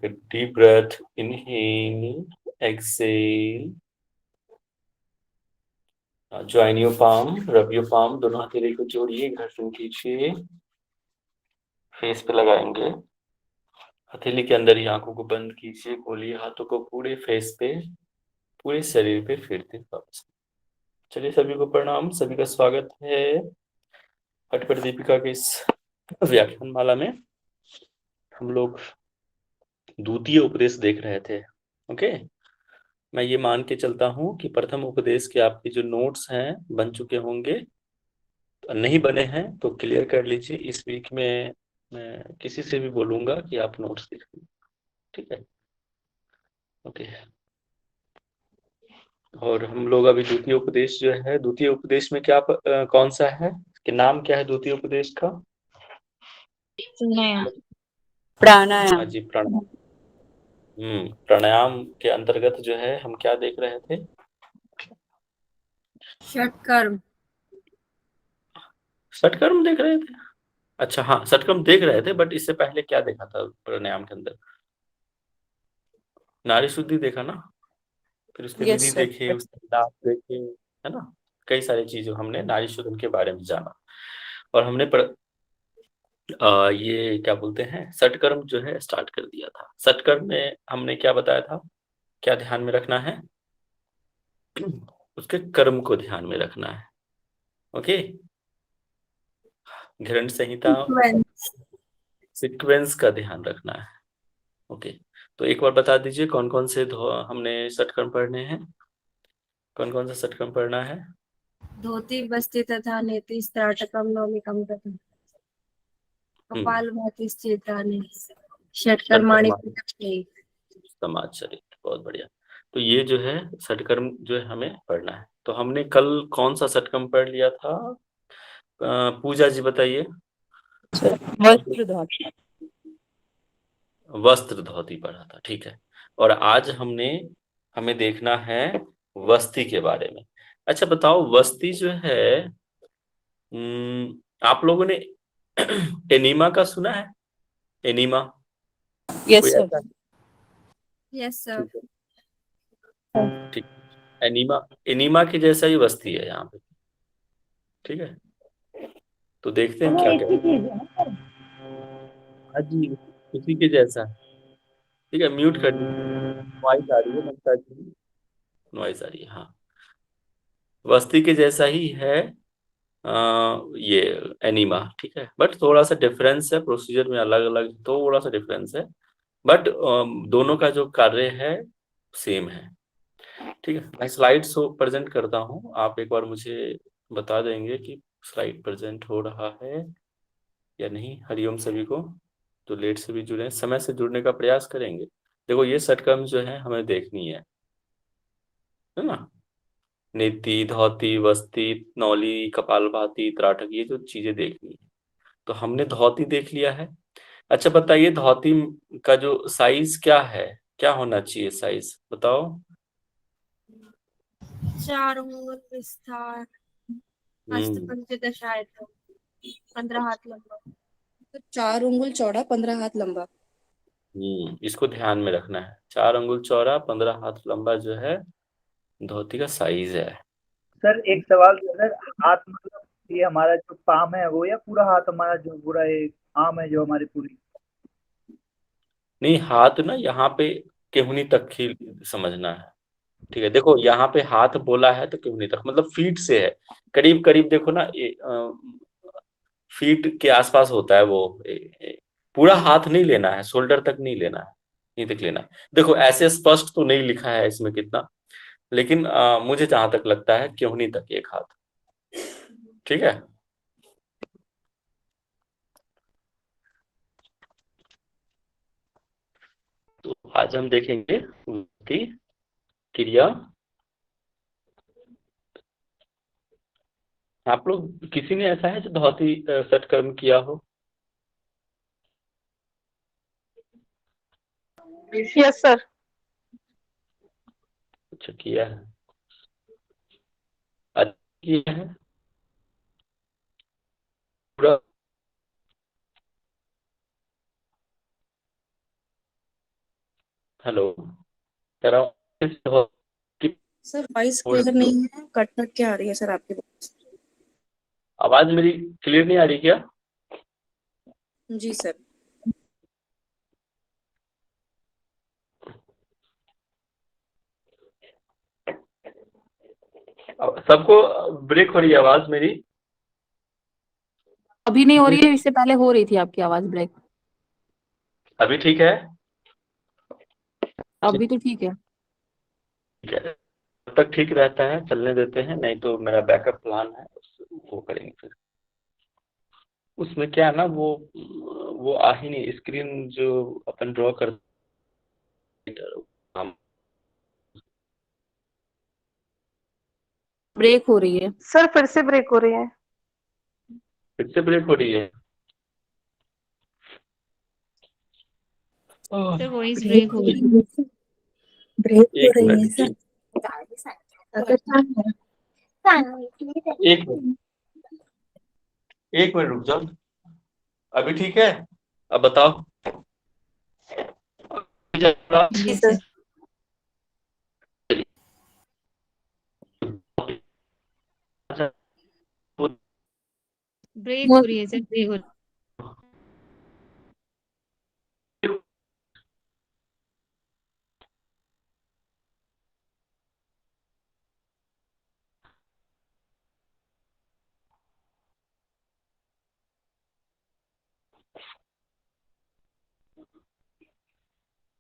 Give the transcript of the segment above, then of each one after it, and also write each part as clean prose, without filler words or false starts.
Take a deep breath. Inhale, exhale. Join your palm, rub your palm. दोनों हथेली को जोड़िए, घर्षण कीजिए, फेस पे लगाएंगे। हथेली के अंदर ही आंखों को बंद कीजिए, खोलिए हाथों को पूरे फेस पे, पूरे शरीर पे फिरते वापस। चलिए, सभी को प्रणाम, सभी का स्वागत है हटपट दीपिका के इस व्याख्यान माला में। हम लोग द्वितीय उपदेश देख रहे थे। ओके, मैं ये मान के चलता हूं कि प्रथम उपदेश के आपके जो नोट्स हैं बन चुके होंगे। नहीं बने हैं तो क्लियर कर लीजिए। इस वीक में मैं किसी से भी बोलूंगा कि आप नोट्स लिख लीजिए, ठीक है? ओके। और हम लोग अभी द्वितीय उपदेश जो है, द्वितीय उपदेश में क्या कौन सा है कि नाम क्या है द्वितीय उपदेश का? प्राणायाम। जी, प्राणायाम। प्राणायाम के अंतर्गत जो है हम क्या देख रहे थे? षटकर्म। षटकर्म देख रहे थे। अच्छा, हाँ, षटकर्म देख रहे थे, बट इससे पहले क्या देखा था प्राणायाम के अंदर? नारी शुद्धि देखा ना, फिर उसके यस विधि सर। देखे, उसके लाभ देखे, है ना? कई सारी चीजें हमने नारी शुद्धि के बारे में जाना। और हमने ये क्या बोलते हैं, षटकर्म जो है स्टार्ट कर दिया था। षटकर्म में हमने क्या बताया था, क्या ध्यान में रखना है? उसके कर्म को ध्यान में रखना है। ओके, घृण संहिता सीक्वेंस का ध्यान रखना है। ओके, तो एक बार बता दीजिए कौन कौन से हमने षटकर्म पढ़ने हैं, कौन कौन सा षटकर्म पढ़ना है? धोती बस्ती तथा नेति स्त्राटकम नौमिकम तथा कपाल भाति चेतानि षटकर्माणि षटकर्म समाज चरित्र, बहुत बढ़िया। तो ये जो है षटकर्म जो है हमें पढ़ना है। तो हमने कल कौन सा षटकर्म पढ़ लिया था? पूजा जी बताइए। वस्त्र धोती। वस्त्र धोती पढ़ा था, ठीक है। और आज हमें देखना है वस्ती के बारे में। अच्छा बताओ, वस्ती जो है, आप लोगों ने एनीमा का सुना है? एनीमा कोई यस सर। ऐसा? Yes sir. ठीक है, ठीक। एनीमा, एनीमा की जैसा ही वस्ती है यहाँ पे, ठीक है। तो देखते हैं क्या कहते हैं। हाँ जी, उसी के जैसा। ठीक है, म्यूट कर दीजिए, नॉइस आ रही है, ममता जी, नॉइस आ रही है। हाँ, वस्ती के जैसा ही है ये एनीमा, ठीक है। बट थोड़ा सा डिफरेंस है, प्रोसीजर में अलग अलग थोड़ा सा डिफरेंस है, बट दोनों का जो कार्य है सेम है, ठीक है। मैं स्लाइड शो प्रेजेंट करता हूँ, आप एक बार मुझे बता देंगे कि स्लाइड प्रेजेंट हो रहा है या नहीं। हरिओम सभी को, जो लेट से भी जुड़े हैं, समय से जुड़ने का प्रयास करेंगे। देखो, ये षटकर्म जो है हमें देखनी है ना? नेति, धौती, वस्ती, नौली, कपालभाति, त्राटक, ये जो चीजें देखनी है। तो हमने धौती देख लिया है। अच्छा बताइए, धौती का जो साइज क्या है, क्या होना चाहिए साइज, बताओ। 4 अंगुल विस्तार, हस्त हम्म पंचदश आयतन, 15 हाथ लंबा। तो 4 अंगुल चौड़ा, 15 हाथ लंबा। इसको ध्यान में रखना है। 4 अंगुल चौड़ा, 15 हाथ लंबा जो है धोती का साइज है। सर एक सवाल था सर, हाथ मतलब ये हमारा जो पाम है वो, या पूरा हाथ हमारा जो पूरा एक आम है जो हमारी पूरी? नहीं, हाथ ना यहाँ पे केहूनी तक ही समझना है, ठीक है। देखो, यहाँ पे हाथ बोला है तो केहूनी तक मतलब फीट से है, करीब करीब। देखो ना, फीट के आसपास होता है वो। पूरा हाथ नहीं लेना है, शोल्डर तक नहीं लेना है, यहीं तक लेना है। देखो, ऐसे स्पष्ट तो नहीं लिखा है इसमें कितना, लेकिन मुझे जहां तक लगता है केहूनी तक एक हाथ, ठीक है। तो आज हम देखेंगे वृत्ति क्रिया। आप लोग किसी ने ऐसा है जो धोती सत्कर्म किया हो? Yes sir. अच्छा, किया है, अच्छा किया है पूरा। हेलो, कह रहा हूँ कि सर वॉइस क्लियर नहीं है, कट कट के आ रही है सर आपकी वॉइस। आवाज मेरी क्लियर नहीं आ रही क्या? जी सर। सबको ब्रेक हो रही है आवाज मेरी? अभी नहीं हो रही है, इससे पहले हो रही थी आपकी आवाज ब्रेक। अभी ठीक है? अभी तो ठीक है। ठीक है, जब तक ठीक रहता है चलने देते हैं, नहीं तो मेरा बैकअप प्लान है वो करेंगे फिर। उसमें क्या है ना, वो आ ही नहीं, स्क्रीन जो अपन ड्रॉ कर हम ब्रेक हो रही है। सर फिर से ब्रेक हो रही है। फिर से ब्रेक हो रही है। सर वॉइस ब्रेक हो रही है। ब्रेक हो एक रही है मिनट, सर। एक मिनट, एक मिनट रुक जाओ। अभी ठीक है? अब बताओ। जी सर। सर, ब्रेक हो रही है सर, ब्रेक हो रही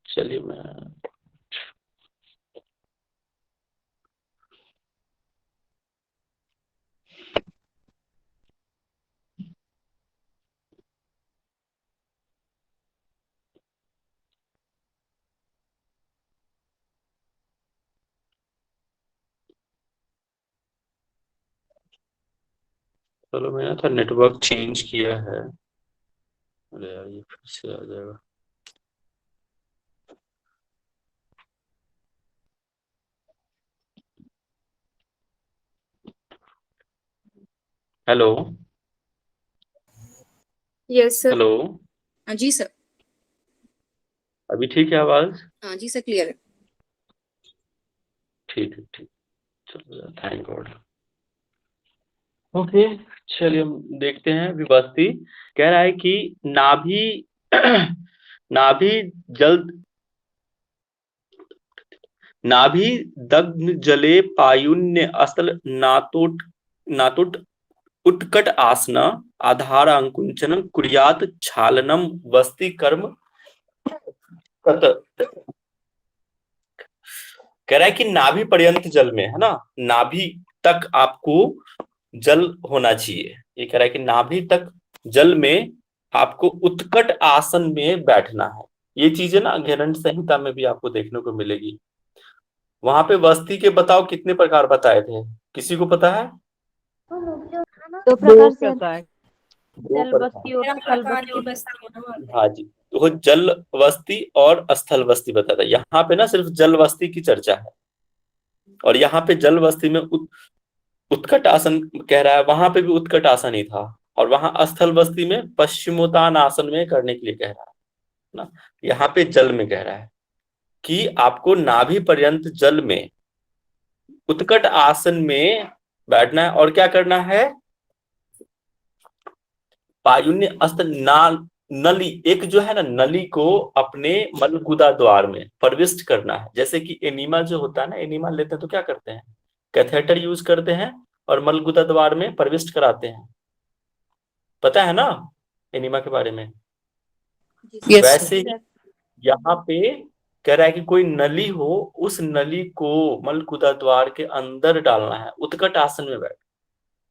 चलिए मैं चलो, मैंने था नेटवर्क चेंज किया है। अरे यार, ये फिर से आ जाएगा। Hello yes sir. हेलो, हाँ जी सर। अभी ठीक है आवाज? हाँ जी सर, क्लियर है। ठीक है, ठीक। चलो, थैंक गॉड। ओके, चलिए हम देखते हैं। विभस्ती कह रहा है कि नाभि नाभि जल नाभि दग्ध जले पायुन्य असल नातोट नातोट उत्कट आसन आधार अंकुंचन कुर्यात छालनम वस्ति कर्म कत। कह रहा है कि नाभि पर्यंत जल में, है ना, नाभि तक आपको जल होना चाहिए। ये कह रहा है कि नाभि तक जल में आपको उत्कट आसन में बैठना है। ये चीजें ना घेरंड संहिता में भी आपको देखने को मिलेगी। वहां पे वस्ती के बताओ कितने प्रकार बताए थे, किसी को पता है? दो प्रकार से, दो जल प्रकार। बस्ती और स्थल बस्ती। हाँ जी, तो वो जल वस्ती और स्थल वस्ती बताता है। यहाँ पे ना सिर्फ जल वस्ती की चर्चा है, और यहाँ पे जल वस्ती में उत्कट आसन कह रहा है, वहां पे भी उत्कट आसन ही था। और वहां स्थल बस्ती में पश्चिमोत्तान आसन में करने के लिए कह रहा है ना। यहाँ पे जल में कह रहा है कि आपको नाभि पर्यंत जल में उत्कट आसन में बैठना है। और क्या करना है? पायुन्य अस्त नाल नली, एक जो है ना नली को अपने मलगुदा द्वार में प्रविष्ट करना है। जैसे कि एनीमा जो होता है ना, एनीमा लेते हैं तो क्या करते हैं? कैथेटर यूज करते हैं और मलगुदा द्वार में प्रविष्ट कराते हैं। पता है ना एनीमा के बारे में? यस वैसे सर। ही यहाँ पे कह रहा है कि कोई नली हो, उस नली को मलगुदा द्वार के अंदर डालना है, उत्कट आसन में बैठ।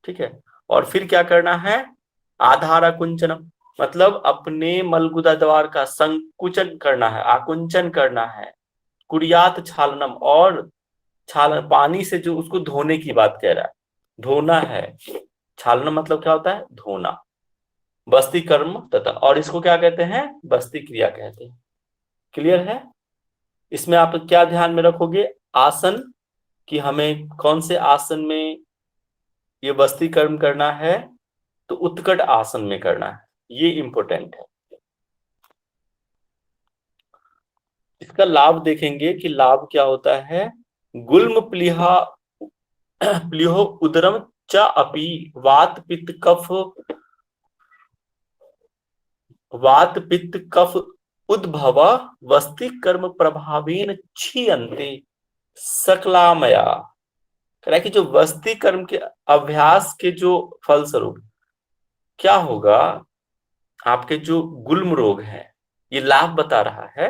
ठीक है। और फिर क्या करना है? आधार आकुंचनम, मतलब अपने मलगुदा द्वार का संकुचन करना है, आकुंचन करना है। कुरियात छालनम, और छालन पानी से जो उसको धोने की बात कह रहा है, धोना है। छालनम मतलब क्या होता है? धोना। बस्ती कर्म तथा, और इसको क्या कहते हैं? बस्ती क्रिया कहते हैं। क्लियर है? इसमें आप क्या ध्यान में रखोगे? आसन, कि हमें कौन से आसन में ये बस्ती कर्म करना है, तो उत्कट आसन में करना है। ये इंपॉर्टेंट है। इसका लाभ देखेंगे कि लाभ क्या होता है। गुल्म प्लीहो उदरम च अपि वात पित्त कफ उद्भव वस्ति कर्म प्रभावेन क्षीयन्ते सकलामया। कह रहा है कि जो वस्ती कर्म के अभ्यास के जो फलस्वरूप क्या होगा, आपके जो गुल्म रोग है, ये लाभ बता रहा है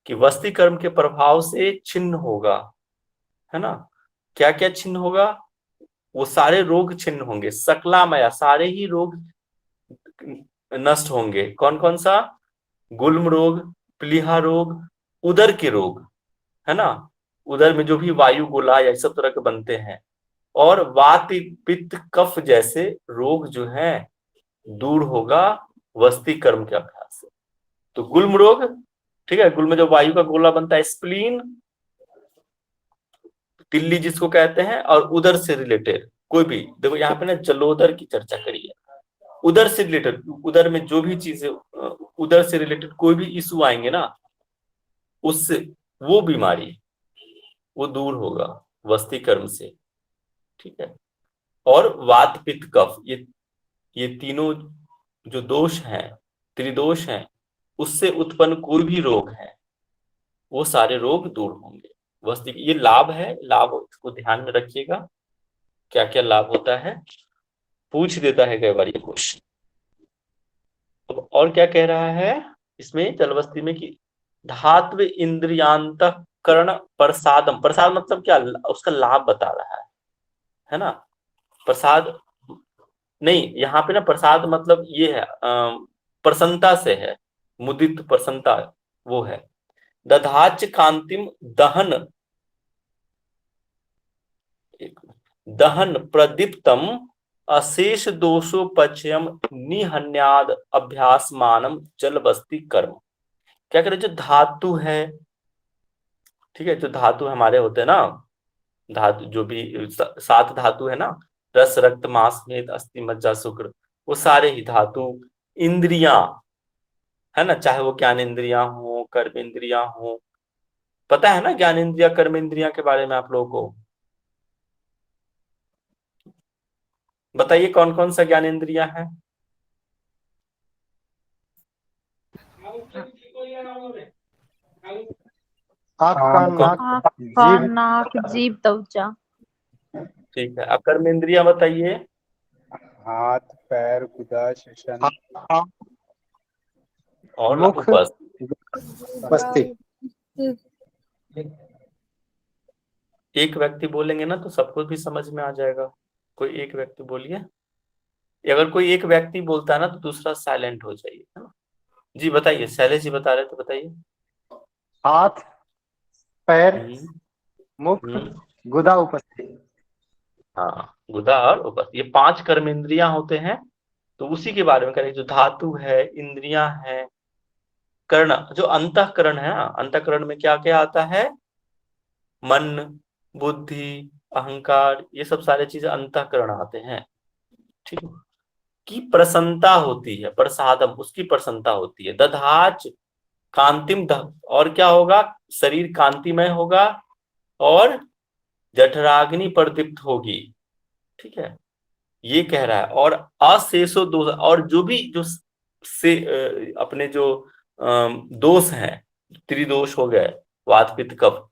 कि वस्ती कर्म के प्रभाव से छिन्न होगा, है ना। क्या क्या छिन्न होगा, वो सारे रोग छिन्न होंगे, सकलामया सारे ही रोग नष्ट होंगे। कौन कौन सा, गुल्म रोग, प्लीहा रोग, उदर के रोग, है ना, उदर में जो भी वायु गोला या सब तरह के बनते हैं, और वात पित्त कफ जैसे रोग जो है दूर होगा वस्ती कर्म के अभ्यास से। तो गुल्म रोग, ठीक है, गुल्म में जो वायु का गोला बनता है, स्प्लीन, तिल्ली जिसको कहते हैं, और उदर से रिलेटेड कोई भी, देखो यहाँ पे ना जलोदर की चर्चा करी है, उदर से रिलेटेड, उदर में जो भी चीजें उदर से रिलेटेड कोई भी इशू आएंगे ना, उससे वो बीमारी वो दूर होगा वस्ती कर्म से, ठीक है। और वात पित्त कफ, ये तीनों जो दोष हैं, त्रिदोष हैं, उससे उत्पन्न कोई भी रोग है वो सारे रोग दूर होंगे वस्ती। ये लाभ है, लाभ इसको ध्यान में रखिएगा, क्या क्या लाभ होता है, पूछ देता है कई बार ये क्वेश्चन। तो और क्या कह रहा है इसमें जलवस्ती में कि धात्व इंद्रियांतःकरण प्रसादम, प्रसाद मतलब क्या, उसका लाभ बता रहा है ना। प्रसाद नहीं, यहाँ पे ना प्रसाद मतलब ये है प्रसन्नता से है, मुदित प्रसन्नता वो है। दधाच कांतिम दहन दहन प्रदीप्तम अशेष दोषोपचयम निहन्याद अभ्यास मानम जलवस्ती कर्म। क्या करें, जो धातु है, ठीक है, जो धातु हमारे होते हैं ना, धातु जो भी 7 धातु है ना, रस रक्त मांस मेद अस्थि मज्जा शुक्र, वो सारे ही धातु, इंद्रियां, है ना, चाहे वो ज्ञान इंद्रियां हो, कर्म इंद्रियां हो, पता है ना ज्ञान इंद्रिया कर्म इंद्रिया के बारे में आप लोगों को, बताइए कौन कौन सा ज्ञान इंद्रिया है। कान नाक जीभ त्वचा। ठीक है, अब कर्म इंद्रिया बताइए। हाथ पैर गुदा शिशन और मुख बस बस्ती। एक व्यक्ति बोलेंगे ना तो सबको भी समझ में आ जाएगा। कोई एक व्यक्ति बोलिए, अगर कोई एक व्यक्ति बोलता है ना तो दूसरा साइलेंट हो जाइए, है ना। जी बताइए, शैलेश जी बता रहे तो बताइए। हाथ पैर मुख हम्म। गुदा उपस्थिति। हाँ, गुदा और उपस्थ, ये 5 कर्म इंद्रियां होते हैं, तो उसी के बारे में करें। जो धातु है, इंद्रियां हैं, कर्ण, जो अंतःकरण है, अंतःकरण में क्या क्या आता है, मन, बुद्धि, अहंकार, ये सब सारे चीजें अंतःकरण आते हैं, ठीक है। की प्रसन्नता होती है, प्रसादम, उसकी प्रसन्नता होती है। दधाच कांतिम और क्या होगा, शरीर कांतिमय होगा और जठराग्नि प्रदीप्त होगी, ठीक है, ये कह रहा है। और अशेषो दोष, और जो भी जो से अपने जो दोष हैं, त्रिदोष हो गए, वात पित्त कफ,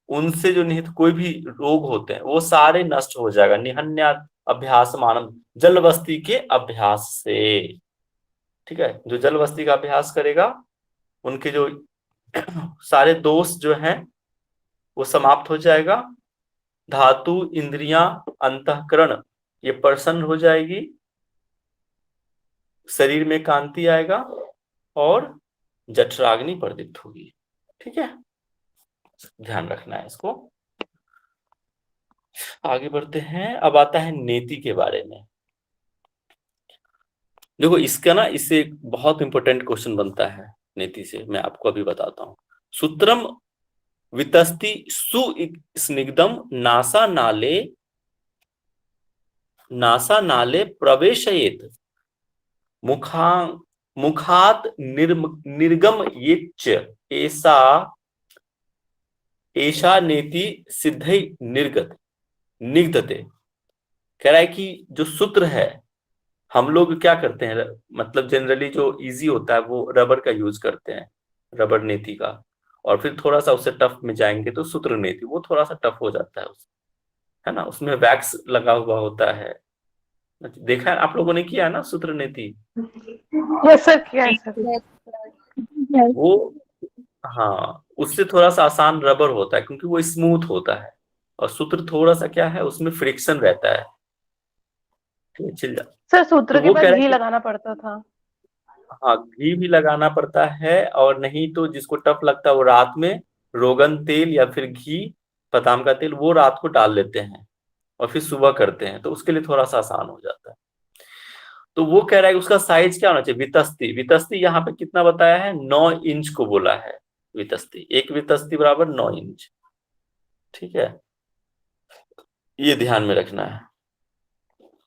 उनसे जो निहित कोई भी रोग होते हैं वो सारे नष्ट हो जाएगा। निहन्या अभ्यास मानम, जलवस्ती के अभ्यास से, ठीक है। जो जलवस्ती का अभ्यास करेगा उनके जो सारे दोष जो हैं वो समाप्त हो जाएगा। धातु इंद्रियां अंतःकरण ये प्रसन्न हो जाएगी, शरीर में कांति आएगा और जठराग्नि प्रदीप्त होगी, ठीक है, ध्यान रखना है इसको। आगे बढ़ते हैं, अब आता है नेति के बारे में। देखो इसका ना, इससे एक बहुत इंपॉर्टेंट क्वेश्चन बनता है नेति से, मैं आपको अभी बताता हूं। सूत्रम वितस्ति सुस्निग्धम नासा नाले प्रवेशयेत मुखात निर्गम येच्च ऐसा एषा नेति सिद्धै निर्गत निगदते। कह रहा है कि जो सूत्र है, हम लोग क्या करते हैं, मतलब जनरली जो इजी होता है वो रबर का यूज करते हैं, रबर नेति का, और फिर थोड़ा सा उससे टफ में जाएंगे तो सूत्र नेति, वो थोड़ा सा टफ हो जाता है है ना, उसमें वैक्स लगा हुआ होता है। देखा है आप लोगों ने, किया है ना सूत्र नेति? यस सर, क्या है सर? वो हाँ, उससे थोड़ा सा आसान रबर होता है क्योंकि वो स्मूथ होता है, और सूत्र थोड़ा सा क्या है, उसमें फ्रिक्शन रहता है, छिल जा। सर तो सूत्र के वो बाद कह रहा घी है कि लगाना पड़ता था। हाँ, घी भी लगाना पड़ता है, और नहीं तो जिसको टफ लगता है वो रात में रोगन तेल या फिर घी, बादाम का तेल, वो रात को डाल लेते हैं और फिर सुबह करते हैं, तो उसके लिए थोड़ा सा आसान हो जाता है। तो वो कह रहा है कि उसका साइज क्या होना चाहिए, वितस्ती। वितस्ती यहाँ पे कितना बताया है, 9 इंच को बोला है वितस्ती, एक वितस्ती बराबर 9 इंच। ठीक है, ये ध्यान में रखना है।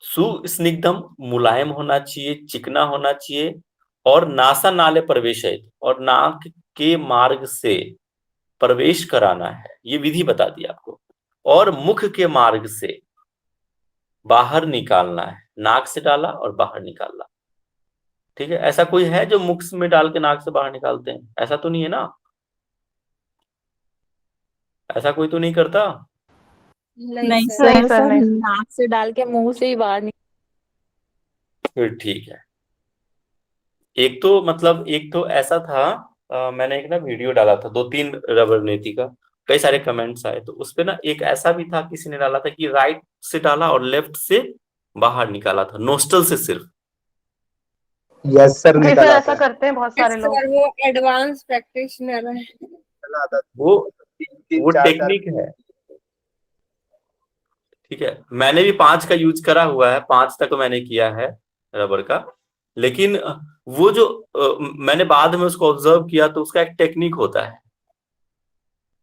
सुस्निग्धम, मुलायम होना चाहिए, चिकना होना चाहिए, और नासा नाले प्रवेश है, और नाक के मार्ग से प्रवेश कराना है, ये विधि बता दी आपको, और मुख के मार्ग से बाहर निकालना है, नाक से डाला और बाहर निकाला। ठीक है, ऐसा कोई है जो मुख में डाल के नाक से बाहर निकालते हैं? ऐसा तो नहीं है ना, ऐसा कोई तो नहीं करता? नहीं सर, नहीं सर, नहीं। नाक से डाल के मुंह से ही बाहर फिर ठीक है। एक तो मतलब एक तो ऐसा था, मैंने एक ना वीडियो डाला था 2-3 रबर नीति का, कई सारे कमेंट्स आए, तो उसपे ना एक ऐसा भी था, किसी ने डाला था कि राइट से डाला और लेफ्ट से बाहर निकाला था, नोस्टल से सिर्फ। यस सर, जी सर, निकल आता ऐसा है। करते हैं बहुत सारे लोग। सर वो एडवांस प्रैक्टिशनर है। निकल आता है। वो 3-3, 4-4 टेक्निक है। ठीक है, मैंने भी 5 का यूज करा हुआ है, 5 तक मैंने किया है रबर का, लेकिन वो जो मैंने बाद में उसको ऑब्जर्व किया, तो उसका एक टेक्निक होता है।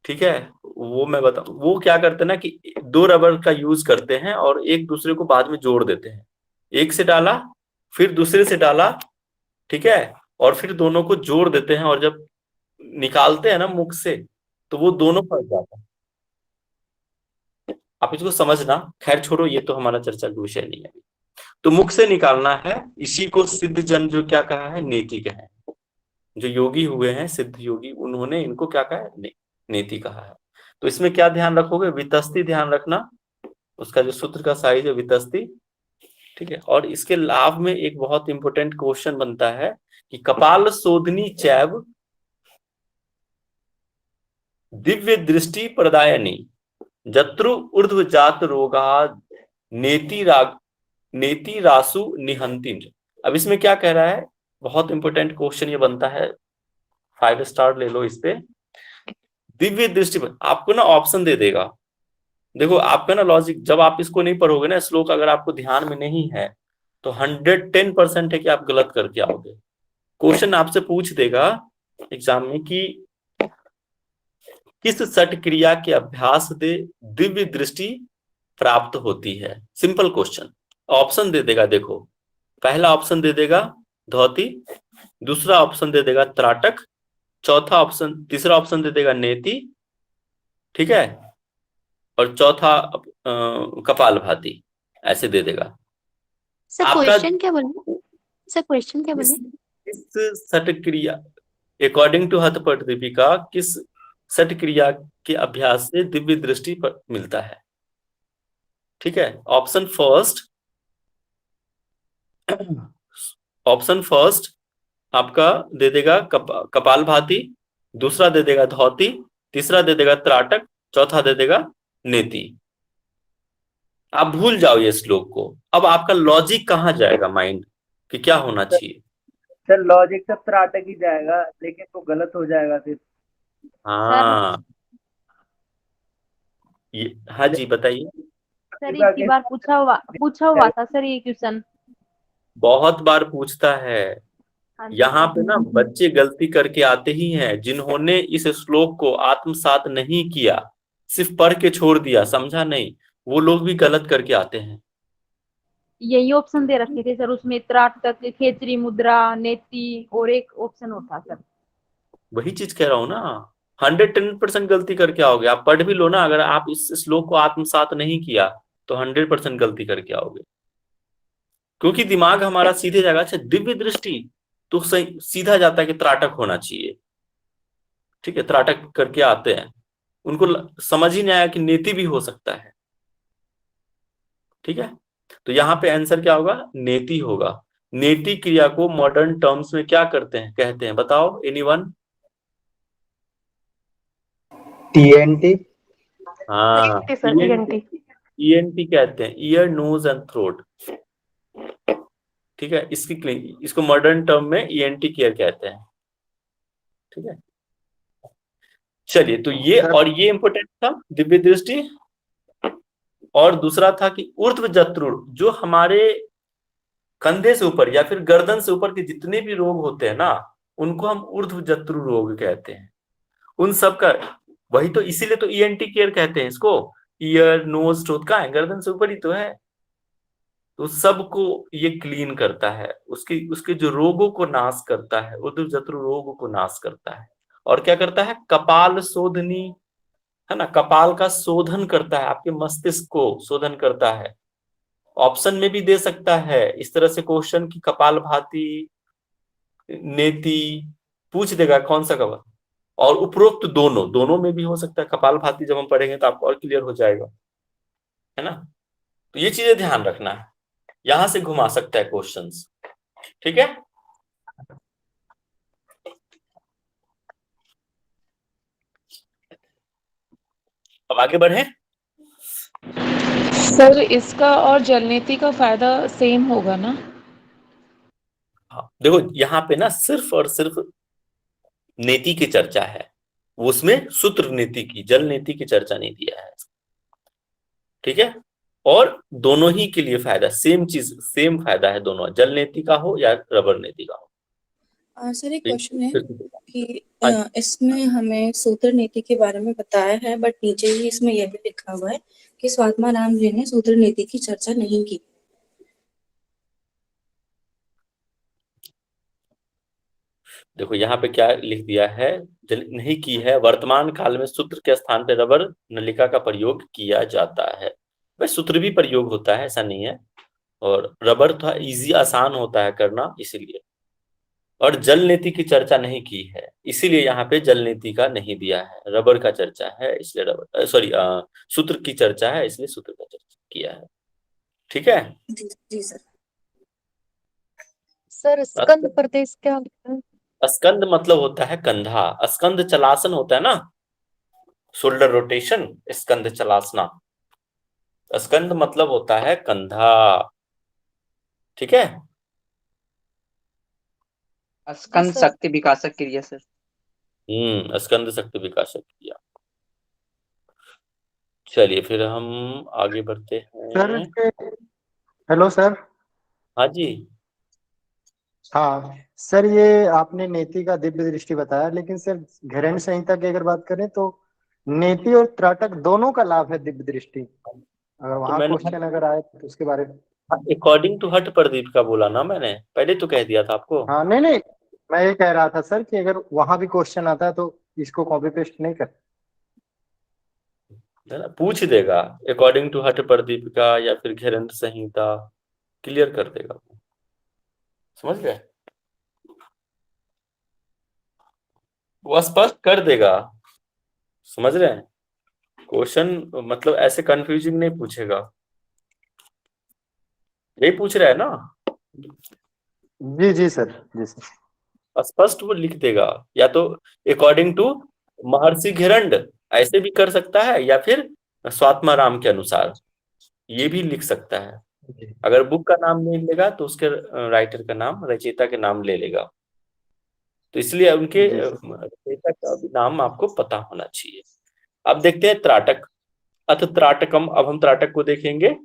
ठीक है, वो मैं बताऊं, वो क्या करते हैं ना कि 2 रबर का यूज करते हैं और एक दूसरे को बाद में जोड़ देते हैं, एक से डाला फिर दूसरे से डाला, ठीक है, और फिर दोनों को जोड़ देते हैं, और जब निकालते हैं ना मुख से, तो वो दोनों फंस जाता है। आप इसको समझना, खैर छोड़ो, ये तो हमारा चर्चा का विषय नहीं है। तो मुख से निकालना है, इसी को सिद्ध जन जो क्या कहा है, नेति कहा है। जो योगी हुए हैं, सिद्ध योगी, उन्होंने इनको क्या कहा है, नेति कहा है। तो इसमें क्या ध्यान रखोगे, वितस्ती ध्यान रखना, उसका जो सूत्र का साइज है वितस्ती। ठीक है, और इसके लाभ में एक बहुत इंपॉर्टेंट क्वेश्चन बनता है कि कपाल शोधनी चैव दिव्य दृष्टि प्रदायनी जत्रु ऊर्ध्व जात रोगा नेति रासु निहंतिन। अब इसमें क्या कह रहा है, बहुत इंपॉर्टेंट क्वेश्चन ये बनता है, 5 स्टार ले लो इस पे। दिव्य दृष्टि पर आपको ना ऑप्शन दे देगा, देखो आपका ना लॉजिक, जब आप इसको नहीं पढ़ोगे ना, श्लोक अगर आपको ध्यान में नहीं है, तो 110% है कि आप गलत करके आओगे। क्वेश्चन आपसे पूछ देगा एग्जाम में कि किस सठ क्रिया के अभ्यास से दिव्य दृष्टि प्राप्त होती है, सिंपल क्वेश्चन। ऑप्शन दे देगा, देखो पहला ऑप्शन दे देगा धौती, दूसरा ऑप्शन दे देगा त्राटक, चौथा ऑप्शन, तीसरा ऑप्शन दे देगा नेति, ठीक है, और चौथा कपाल भाती, ऐसे दे देगा। सर आपका क्वेश्चन क्या बोले, सर क्वेश्चन क्या बोले? किस सठ क्रिया, अकॉर्डिंग टू हथपट दीपिका, किस सठ क्रिया के अभ्यास से दिव्य दृष्टि पर मिलता है? ठीक है, ऑप्शन फर्स्ट आपका दे देगा कपाल भाती, दूसरा दे देगा धौती, तीसरा दे देगा त्राटक, चौथा दे देगा नेति। आप भूल जाओ ये श्लोक को, अब आपका लॉजिक कहाँ जाएगा, माइंड कि क्या होना चाहिए? सर लॉजिक से त्राटक ही जाएगा, लेकिन वो गलत हो जाएगा फिर। हाँ, ये हाँ जी बताइए। सर एक ही बार पूछा हुआ था सर ये क्वेश्चन। बहुत बार पूछता है, हाँ जी। यहाँ पे ना बच्चे गलती करके आते ही हैं, जिन्होंने इस श्लोक को आत्मसात नहीं किया, सिर्फ पढ़ के छोड़ दिया, समझा नहीं, वो लोग भी गलत करके आते हैं। यही ऑप्शन दे रखे थे सर उसमें, त्राटक, खेचरी मुद्रा, नेति, और एक ऑप्शन और था सर। वही चीज कह रहा हूँ ना, 110% गलती करके आओगे। आप पढ़ भी लो ना, अगर आप इस श्लोक को आत्मसात नहीं किया तो 100% गलती करके आओगे, क्योंकि दिमाग हमारा सीधे जाएगा। अच्छा, दिव्य दृष्टि तो सही सीधा जाता है कि त्राटक होना चाहिए, ठीक है, त्राटक करके आते हैं, उनको समझ ही नहीं आया कि नेति भी हो सकता है, ठीक है। तो यहाँ पे आंसर क्या होगा? नेति होगा। नेति क्रिया को मॉडर्न टर्म्स में क्या करते हैं, कहते हैं, बताओ एनीवन? TNT। हाँ, सर ENT। ईएनटी कहते हैं, ईयर नोज एंड थ्रोट, ठीक है। इसको मॉडर्न टर्म में ईएनटी केयर कहते हैं, ठीक है। चलिए, तो ये और ये इंपोर्टेंट था, दिव्य दृष्टि। और दूसरा था कि ऊर्ध्व जत्रुर, जो हमारे कंधे से ऊपर या फिर गर्दन से ऊपर के जितने भी रोग होते हैं ना, उनको हम ऊर्ध्व जत्रु रोग कहते हैं। उन सब का वही तो, इसीलिए तो ईएनटी केयर कहते हैं इसको। ईयर नोज थ्रोट का है, गर्दन से ऊपर ही तो है। तो सबको ये क्लीन करता है, उसके जो रोगों को नाश करता है, ऊर्ध्व जत्रु रोगों को नाश करता है। और क्या करता है? कपाल शोधनी, है ना, कपाल का शोधन करता है, आपके मस्तिष्क को शोधन करता है। ऑप्शन में भी दे सकता है इस तरह से क्वेश्चन की, कपाल भाती, नेति पूछ देगा कौन सा कपाल, और उपरोक्त दोनों में भी हो सकता है। कपाल भाती जब हम पढ़ेंगे तो आपको और क्लियर हो जाएगा, है ना। तो ये चीजें ध्यान रखना है, यहां से घुमा सकता है क्वेश्चंस, ठीक है। अब आगे बढ़े। सर इसका और जलनेति का फायदा सेम होगा ना? हाँ, देखो यहाँ पे ना सिर्फ और सिर्फ नेति की चर्चा है, उसमें सूत्र नीति की, जल नीति की चर्चा नहीं दिया है, ठीक है। और दोनों ही के लिए फायदा, सेम चीज, सेम फायदा है दोनों, जल नीति का हो या रबर नीति का हो। सर एक क्वेश्चन है कि इसमें हमें सूत्र नीति के बारे में बताया है, बट नीचे ही इसमें यह भी लिखा हुआ है कि स्वात्मा राम जी ने सूत्र नीति की चर्चा नहीं की। देखो यहाँ पे क्या लिख दिया है, नहीं की है। वर्तमान काल में सूत्र के स्थान पे रबर नलिका का प्रयोग किया जाता है। वह सूत्र भी प्रयोग होता है, ऐसा नहीं है, और रबर थोड़ा इजी, आसान होता है करना, इसीलिए। और जल नीति की चर्चा नहीं की है, इसीलिए यहाँ पे जल नीति का नहीं दिया है। रबर का चर्चा है इसलिए रबर, सॉरी, सूत्र की चर्चा है इसलिए सूत्र का चर्चा किया है, ठीक है। जी सर। सर स्कंद प्रदेश क्या होता है? स्कंद मतलब होता है कंधा, स्कंद चलासन होता है ना, शोल्डर रोटेशन, स्कंद चलासना। स्कंद मतलब होता है कंधा, ठीक है। स्कंद शक्ति विकासक क्रिया सर। स्कंद शक्ति विकासक क्रिया। चलिए फिर हम आगे बढ़ते हैं। Sir hello sir. हाँ जी। हाँ सर, ये आपने नेति का दिव्य दृष्टि बताया, लेकिन सर घरेण्य संहिता की अगर बात करें तो नेति और त्राटक दोनों का लाभ है दिव्य दृष्टि। अगर वहां क्वेश्चन अगर आए तो उसके बारे में। अकॉर्डिंग टू हट प्रदीप का बोला ना मैंने, पहले तो कह दिया था आपको। हाँ नहीं, मैं ये कह रहा था सर कि अगर वहां भी क्वेश्चन आता है तो इसको कॉपी पेस्ट नहीं कर, पूछ देगा अकॉर्डिंग टू हट प्रदीप का या फिर घेरंत संहिता, क्लियर कर देगा, समझ गए, वो स्पष्ट कर देगा, समझ रहे हैं। क्वेश्चन मतलब ऐसे कंफ्यूजिंग नहीं पूछेगा, यही पूछ रहा है ना। जी सर, जी सर। स्पष्ट वो लिख देगा, या तो अकॉर्डिंग टू महर्षि घेरंड ऐसे भी कर सकता है, या फिर स्वात्मा राम के अनुसार ये भी लिख सकता है। अगर बुक का नाम नहीं लेगा तो उसके राइटर का नाम, रचयिता के नाम ले लेगा, तो इसलिए उनके रचयिता का भी नाम आपको पता होना चाहिए। अब देखते हैं त्राटक, अथ त्राटकम। अब हम त्राटक को देखेंगे।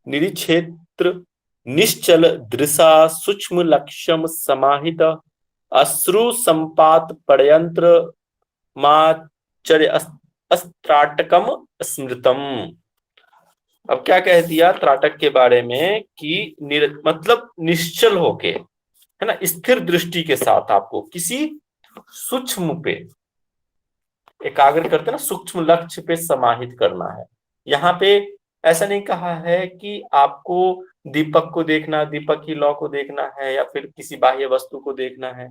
निरिक्षेत्र निश्चल दृशा सूक्ष्म लक्ष्यम समाहित अश्रु संपात पर्यंत्र माचर्य अस्त्राटकम स्मृतम। अब क्या कह दिया त्राटक के बारे में कि मतलब निश्चल होके, है ना, स्थिर दृष्टि के साथ आपको किसी सूक्ष्म पे, एकाग्र करते ना, सूक्ष्म लक्ष्य पे समाहित करना है। यहाँ पे ऐसा नहीं कहा है कि आपको दीपक को देखना, दीपक की लौ को देखना है, या फिर किसी बाह्य वस्तु को देखना है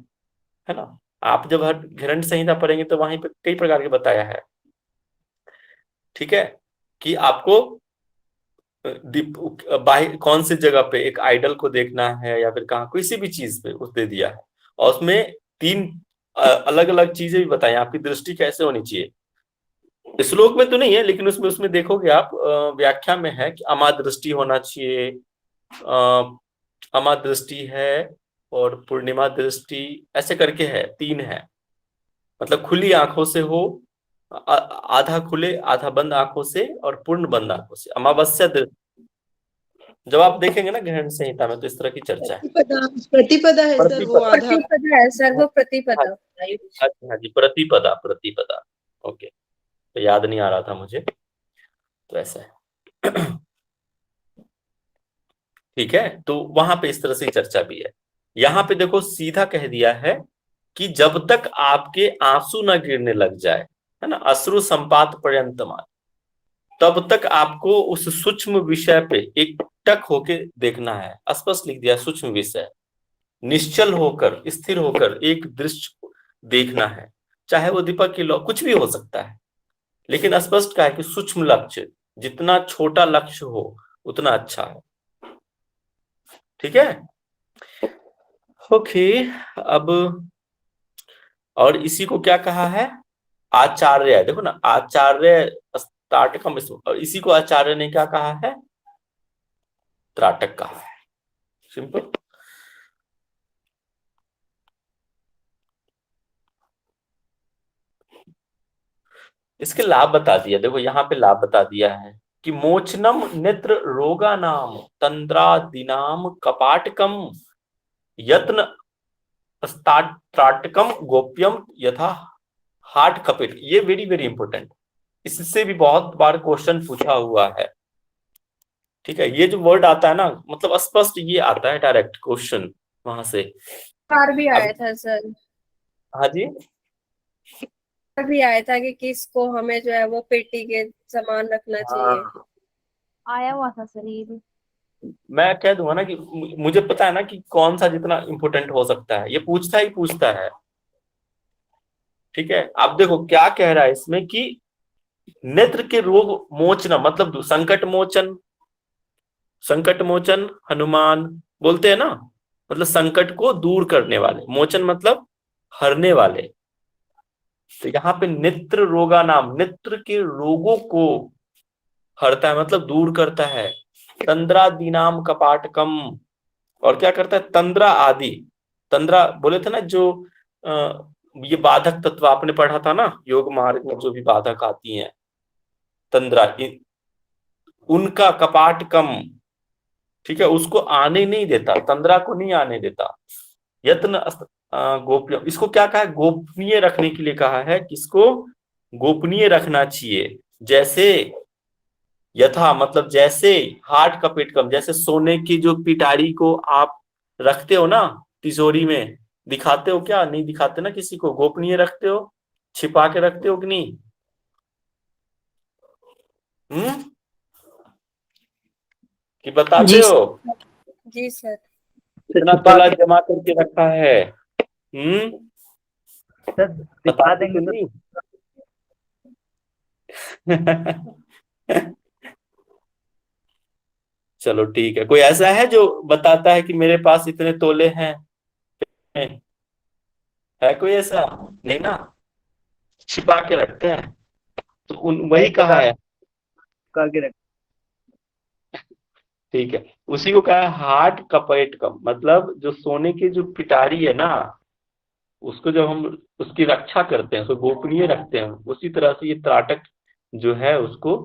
ना। आप जब हर घृण संहिता पढ़ेंगे तो वहीं पे कई प्रकार के बताया है, ठीक है, कि आपको दीप बाह्य कौन सी जगह पे एक आइडल को देखना है, या फिर कहाँ किसी भी चीज पे उस दे दिया है। और उसमें 3 अलग अलग चीजें भी बताई, आपकी दृष्टि कैसे होनी चाहिए। श्लोक में तो नहीं है, लेकिन उसमें उसमें देखोगे आप, व्याख्या में है कि अमा दृष्टि होना चाहिए, अमा दृष्टि है, और पूर्णिमा दृष्टि, ऐसे करके है, 3 है। मतलब खुली आंखों से हो, आधा खुले आधा बंद आंखों से, और पूर्ण बंद आंखों से, अमावस्या दृष्टि। जब आप देखेंगे ना ग्रहण संहिता में तो इस तरह की चर्चा है। प्रतिपदा है सर, वो आधा प्रतिपदा है सर, वो प्रतिपदा। हाँ जी, प्रतिपदा, प्रतिपदा, ओके, तो याद नहीं आ रहा था मुझे, तो ऐसा है। ठीक है, तो वहां पे इस तरह से चर्चा भी है। यहाँ पे देखो सीधा कह दिया है कि जब तक आपके आंसू न गिरने लग जाए, है ना, अश्रु संपात पर्यंतमान, तब तक आपको उस सूक्ष्म विषय पे एक टक होके देखना है। स्पष्ट लिख दिया, सूक्ष्म विषय, निश्चल होकर, स्थिर होकर एक दृश्य देखना है, चाहे वो दीपक की लौ कुछ भी हो सकता है, लेकिन स्पष्ट क्या है कि सूक्ष्म लक्ष्य, जितना छोटा लक्ष्य हो उतना अच्छा है। ठीक है, ओके। अब और इसी को क्या कहा है, आचार्य, देखो ना, आचार्य त्राटकम, और इसी को आचार्य ने क्या कहा है, त्राटक कहा है। सिंपल। इसके लाभ बता दिया, देखो यहाँ पे लाभ बता दिया है कि मोचनम नेत्र रोगा नाम तंद्रादिनाम कपाटकम यत्न त्राटकम गोप्यम यथा हार्ट कपिट। ये वेरी वेरी इंपॉर्टेंट, इससे भी बहुत बार क्वेश्चन पूछा हुआ है। ठीक है, ये जो वर्ड आता है ना, मतलब स्पष्ट ये आता है डायरेक्ट क्वेश्चन वहां से। बार भी आया था सर, हाँ जी, भी आया था कि किसको हमें जो है वो पेटी के समान रखना चाहिए। हाँ, आया हुआ था सर ये भी। मैं कह दूंगा ना कि मुझे पता है ना कि कौन सा जितना इंपॉर्टेंट हो सकता है, ये पूछता ही पूछता है। ठीक है, आप देखो क्या कह रहा है इसमें कि नेत्र के रोग मोचन, मतलब संकट मोचन, संकट मोचन हनुमान बोलते हैं ना, मतलब संकट को दूर करने वाले, मोचन मतलब हरने वाले। तो यहाँ पे नेत्र रोगा नाम, नेत्र के रोगों को हरता है, मतलब दूर करता है। तंद्रा दीनाम कपाटकम, और क्या करता है, तंद्रा आदि, तंद्रा बोले थे ना, जो ये बाधक तत्व आपने पढ़ा था ना योग मार्ग में, जो भी बाधक आती हैं तंद्रा, उनका कपाटकम, ठीक है, उसको आने नहीं देता, तंद्रा को नहीं आने देता। यत्न गोप्य, इसको क्या कहा है, गोपनीय रखने के लिए कहा है, किसको गोपनीय रखना चाहिए। जैसे यथा मतलब जैसे, हार्ट का पेटकम, जैसे सोने की जो पिटारी को आप रखते हो ना तिजोरी में, दिखाते हो क्या, नहीं दिखाते ना किसी को, गोपनीय रखते हो, छिपा के रखते हो कि नहीं। कि बताते हो, जी सर। इतना तोला जमा करके रखा है। सर दिखा बताते देंगे तो तो। नहीं। चलो ठीक है, कोई ऐसा है जो बताता है कि मेरे पास इतने तोले हैं, है कोई ऐसा? नहीं ना, छिपा के रखते हैं, तो वही कहा है। करके रख। ठीक है, उसी को कहा है हार्ट कपेट कम, मतलब जो सोने की जो पिटारी है ना, उसको जब हम उसकी रक्षा करते हैं, उसको गोपनीय रखते हैं, उसी तरह से ये त्राटक जो है उसको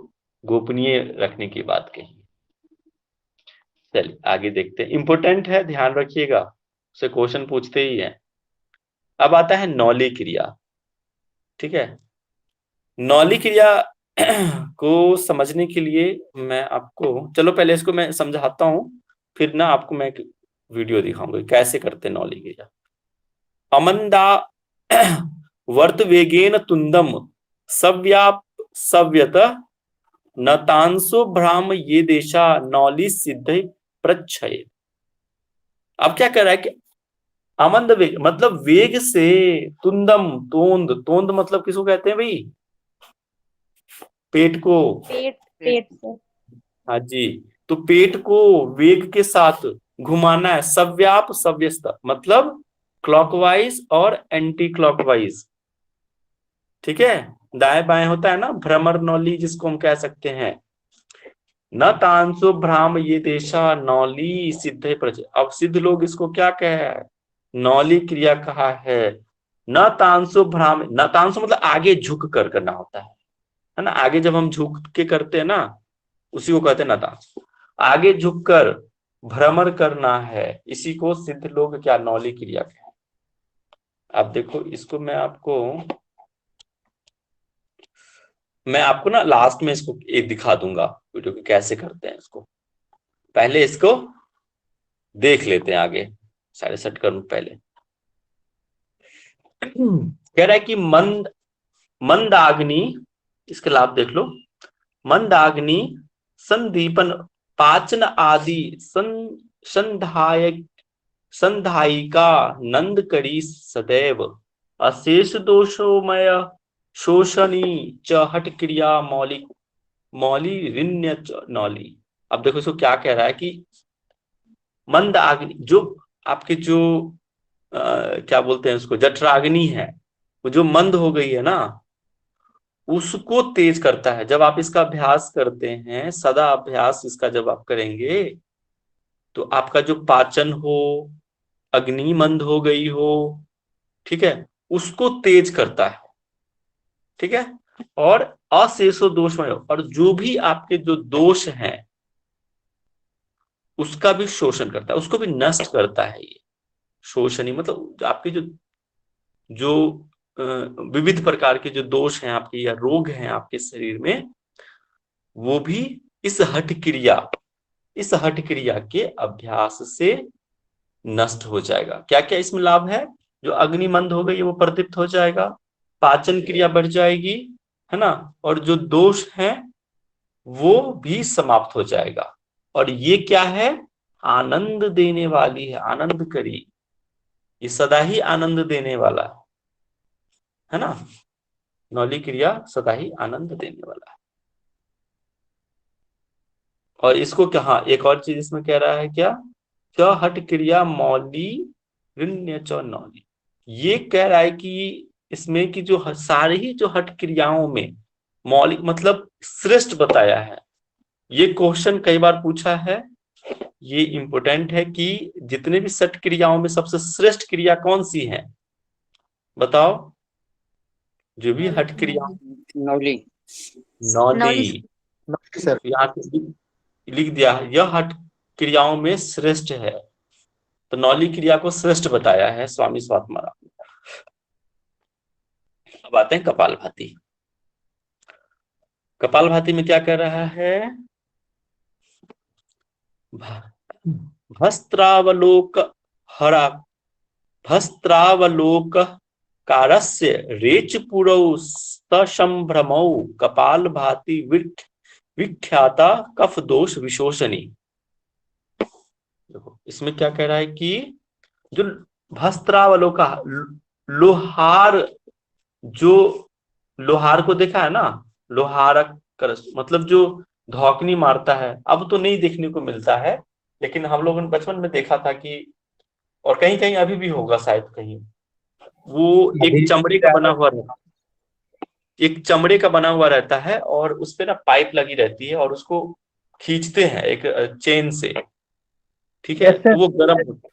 गोपनीय रखने की बात कही। चलिए आगे देखते हैं, इंपॉर्टेंट है, ध्यान रखिएगा, उसे क्वेश्चन पूछते ही है। अब आता है नौली क्रिया। ठीक है, नौली क्रिया को समझने के लिए मैं आपको, चलो पहले इसको मैं समझाता हूं, फिर ना आपको मैं एक वीडियो दिखाऊंगा कैसे करते हैं नौली क्रिया। अमंदा वर्त वेगेन तुंदम सव्याप सव्यत नतांसो भ्राम ये देशा नौली सिद्ध प्रच्छय। अब क्या कर रहा है कि आमंद वेग मतलब वेग से तुंदम तोंद, तोंद मतलब किसको कहते हैं भाई? पेट को। पेट पेट से हाँ जी, तो पेट को वेग के साथ घुमाना है। सव्याप सव्यस्त मतलब क्लॉकवाइज और एंटी क्लॉकवाइज, ठीक है, दाएं बाएं होता है ना, भ्रमर नौली जिसको हम कह सकते हैं। न तांसो भ्राम ये देशा नौली सिद्ध प्रज। अब सिद्ध लोग इसको क्या कहे? नौली क्रिया कहा है। न तांसो भ्राम, न तांसो मतलब आगे झुक कर करना होता है ना, आगे जब हम झुक के करते हैं ना उसी को कहते हैं न तांसो। आगे झुककर भ्रमर करना है, इसी को सिद्ध लोग क्या नौली क्रिया कहे। अब देखो इसको मैं आपको ना लास्ट में इसको एक दिखा दूंगा वीडियो के कैसे करते हैं इसको। पहले इसको देख लेते हैं आगे, साढ़े सेट करूं पहले। कह रहा है कि मंदाग्नि, इसके लाभ देख लो। मंदाग्नि संदीपन पाचन आदि संधायिका नंद करी सदैव अशेष दोषोमय शोषणी च हट क्रिया मौली ऋण्य च नौली। अब देखो इसको क्या कह रहा है कि मंद अग्नि, जो आपके जो क्या बोलते हैं उसको, जठराग्नि है, वो जो मंद हो गई है ना उसको तेज करता है। जब आप इसका अभ्यास करते हैं, सदा अभ्यास इसका जब आप करेंगे तो आपका जो पाचन हो, अग्नि मंद हो गई हो, ठीक है, उसको तेज करता है, ठीक है। और अशेषो दोषमय, और जो भी आपके जो दोष हैं उसका भी शोषण करता है, उसको भी नष्ट करता है। ये शोषणी मतलब आपके जो जो विविध प्रकार के जो दोष हैं आपके या रोग हैं आपके शरीर में, वो भी इस हठ क्रिया के अभ्यास से नष्ट हो जाएगा। क्या क्या इसमें लाभ है? जो अग्नि मंद हो गई है वो प्रदीप्त हो जाएगा, पाचन क्रिया बढ़ जाएगी, है ना, और जो दोष है वो भी समाप्त हो जाएगा। और ये क्या है? आनंद देने वाली है, आनंद करी, ये सदा ही आनंद देने वाला है ना। नौली क्रिया सदा ही आनंद देने वाला है। और इसको क्या, हाँ एक और चीज इसमें कह रहा है क्या, च हट क्रिया मौली ऋण्य च नौली। ये कह रहा है कि इसमें कि जो सारे ही जो हट क्रियाओं में मौलिक मतलब श्रेष्ठ बताया है। ये क्वेश्चन कई बार पूछा है, ये इंपोर्टेंट है कि जितने भी सठ क्रियाओं में सबसे श्रेष्ठ क्रिया कौन सी है बताओ? जो भी हट क्रिया, नौली। नौली। सर यहाँ पे लिख दिया यह हट क्रियाओं में श्रेष्ठ है, तो नौली क्रिया को श्रेष्ठ बताया है स्वामी स्वात्माराम। अब आते हैं कपालभाति। कपालभाति में क्या कह रहा है? भस्त्रावलोक हरा भस्त्रावलोक कारस्य रेच पुरौ संभ्रमौ कपाल भाति विख्याता कफ दोष विशोषणी। देखो इसमें क्या कह रहा है कि जो भस्त्रावलोका, लोहार, जो लोहार को देखा है ना, लोहारक मतलब जो धौकनी मारता है, अब तो नहीं देखने को मिलता है, लेकिन हम लोगों ने बचपन में देखा था कि, और कहीं कहीं अभी भी होगा शायद कहीं, वो एक चमड़े का बना हुआ रहता है, एक चमड़े का बना हुआ रहता है और उस पे ना पाइप लगी रहती है और उसको खींचते हैं एक चेन से, ठीक है, तो वो गर्म होता है।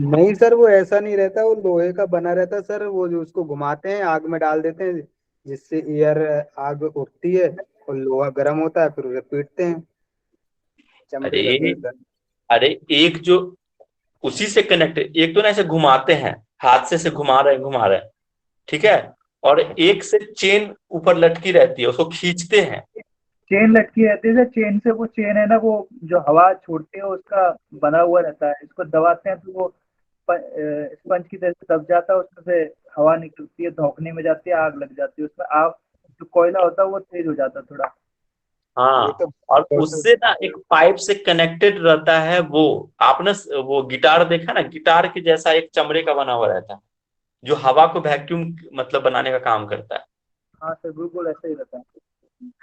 नहीं सर, वो ऐसा नहीं रहता, वो लोहे का बना रहता है सर। वो जो उसको घुमाते हैं, आग में डाल देते हैं, जिससे एयर आग उठती है और लोहा गर्म होता है, फिर उसे पीटते हैं। चमड़े का अरे सर। अरे एक जो उसी से कनेक्ट, एक तो ना ऐसे घुमाते हैं, हाथ से घुमा रहे हैं, ठीक है, और एक से चेन ऊपर लटकी रहती है, उसको खींचते हैं। चेन लटकी रहती है, चेन से, वो चेन है ना, वो जो हवा छोड़ती है उसका बना हुआ रहता है। इसको दबाते हैं तो वो स्पंज की तरह से दब जाता है, उसमें से हवा निकलती है, धौकने में जाती है, आग लग जाती है उसमें। आग जो कोयला होता है वो तेज हो जाता है थोड़ा। ये हाँ, तो और प्रोसेस उससे ना एक पाइप से कनेक्टेड रहता है वो। आपने वो गिटार देखा ना, गिटार के जैसा एक चमड़े का बना हुआ रहता है जो हवा को वैक्यूम मतलब बनाने का काम करता है। हाँ सर बिल्कुल ऐसा ही रहता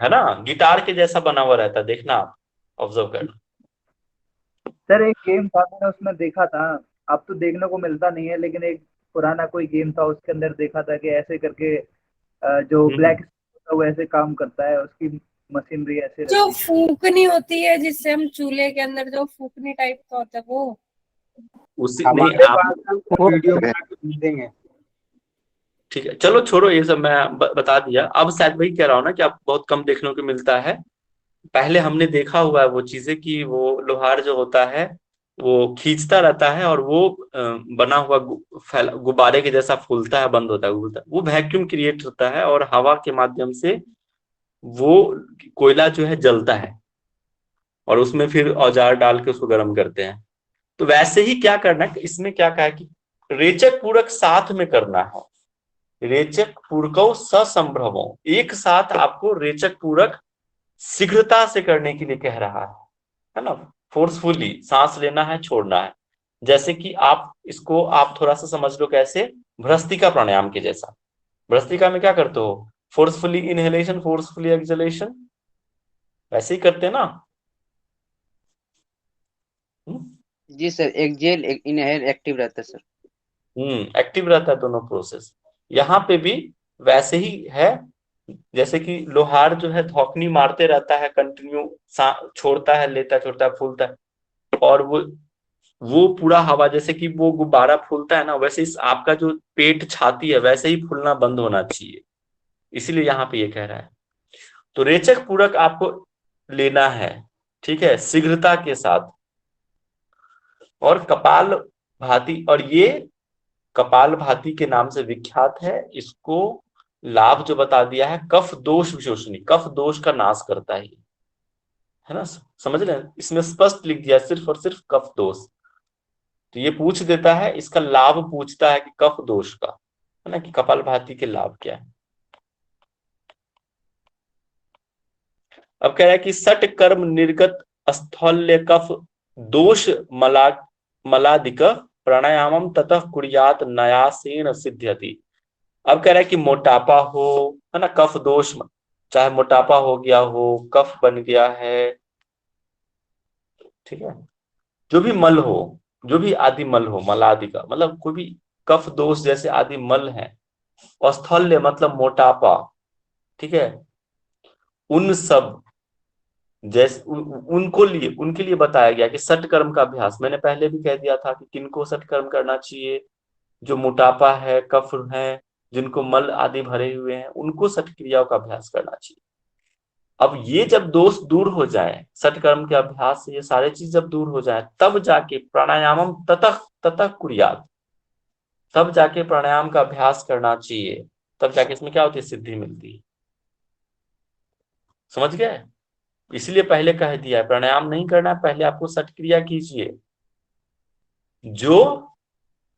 है ना, गिटार के जैसा बना हुआ रहता है, देखना आप, ऑब्जर्व है। करना। सर एक गेम था मैंने उसमें देखा था, अब तो देखने को मिलता नहीं है, लेकिन एक पुराना कोई गेम था उसके अंदर देखा था कि ऐसे करके जो हम्म। ब्लैक होता है वो ऐसे काम करता है, उसकी मशीनरी ऐसे जो रहती है। फूकनी होती है जिससे हम चूल्हे के अंदर जो फूकनी टाइप का होता है वो। उसी नहीं हमारे आप, पास हमको वीडियो बना के भेज देंगे। ठीक है चलो छोड़ो ये सब, मैं बता दिया। अब शायद वही कह रहा हूँ ना कि आप बहुत कम देखने को मिलता है। पहले हमने देखा हुआ है वो चीजें कि वो लोहार जो होता है वो खींचता रहता है और वो बना हुआ गुब्बारे के जैसा फूलता है, बंद होता है, घूमता है, वो वैक्यूम क्रिएट होता है और हवा के माध्यम से वो कोयला जो है जलता है और उसमें फिर औजार डाल के उसको गर्म करते हैं। तो वैसे ही क्या करना है, इसमें क्या कहा है कि रेचक पूरक साथ में करना है। रेचक पूरकौ ससंभ्रमो, एक साथ आपको रेचक पूरक शीघ्रता से करने के लिए कह रहा है ना, फोर्सफुली सांस लेना है, छोड़ना है। जैसे कि आप इसको आप थोड़ा सा समझ लो कैसे, भ्रस्तिका प्राणायाम के जैसा। भ्रस्तिका में क्या करते हो, फोर्सफुली इनहेलेशन, फोर्सफुली एक्सहेलेशन, वैसे ही करते हैं ना। जी सर, एक्जेल इनहेल एक्टिव रहता है सर। एक्टिव रहता है दोनों प्रोसेस। यहाँ पे भी वैसे ही है, जैसे कि लोहार जो है धौकनी मारते रहता है कंटिन्यू, छोड़ता है, लेता है, छोड़ता है, फूलता है, और वो पूरा हवा, जैसे कि वो गुब्बारा फूलता है ना, वैसे इस आपका जो पेट छाती है वैसे ही फूलना बंद होना चाहिए। इसीलिए यहाँ पे ये कह रहा है। तो रेचक पूरक आपको लेना है, ठीक है, शीघ्रता के साथ। और कपाल भाती, और ये कपाल भाती के नाम से विख्यात है। इसको लाभ जो बता दिया है, कफ दोष विशोषणी, कफ दोष का नाश करता है ना, समझ रहे हैं, इसमें स्पष्ट लिख दिया सिर्फ और सिर्फ कफ दोष। तो ये पूछ देता है, इसका लाभ पूछता है कि कफ दोष का, है ना, कि कपाल भाती के लाभ क्या है। अब कह रहा है कि सट कर्म निर्गत स्थौल्य कफ दोष मलादिक प्राणायामम ततः कुर्यात नयासेन सिद्ध्यति। अब कह रहा है कि मोटापा हो, है ना, कफ दोष, चाहे मोटापा हो गया हो, कफ बन गया है, ठीक है, जो भी मल हो, जो भी आदि मल हो, मलादि का मतलब कोई भी कफ दोष जैसे आदि मल है, स्थौल्य मतलब मोटापा, ठीक है, उन सब जैसे उनके लिए बताया गया कि सट कर्म का अभ्यास। मैंने पहले भी कह दिया था कि किनको सट कर्म करना चाहिए, जो मोटापा है, कफ है, जिनको मल आदि भरे हुए हैं, उनको सट क्रियाओं का अभ्यास करना चाहिए। अब ये जब दोष दूर हो जाए, सटकर्म के अभ्यास से ये सारे चीज जब दूर हो जाए, तब जाके प्राणायामम ततः ततः कुर्यात, तब जाके प्राणायाम का अभ्यास करना चाहिए, तब जाके इसमें क्या होती है, सिद्धि मिलती है। समझ गए, इसलिए पहले कह दिया है प्राणायाम नहीं करना है, पहले आपको सट क्रिया कीजिए। जो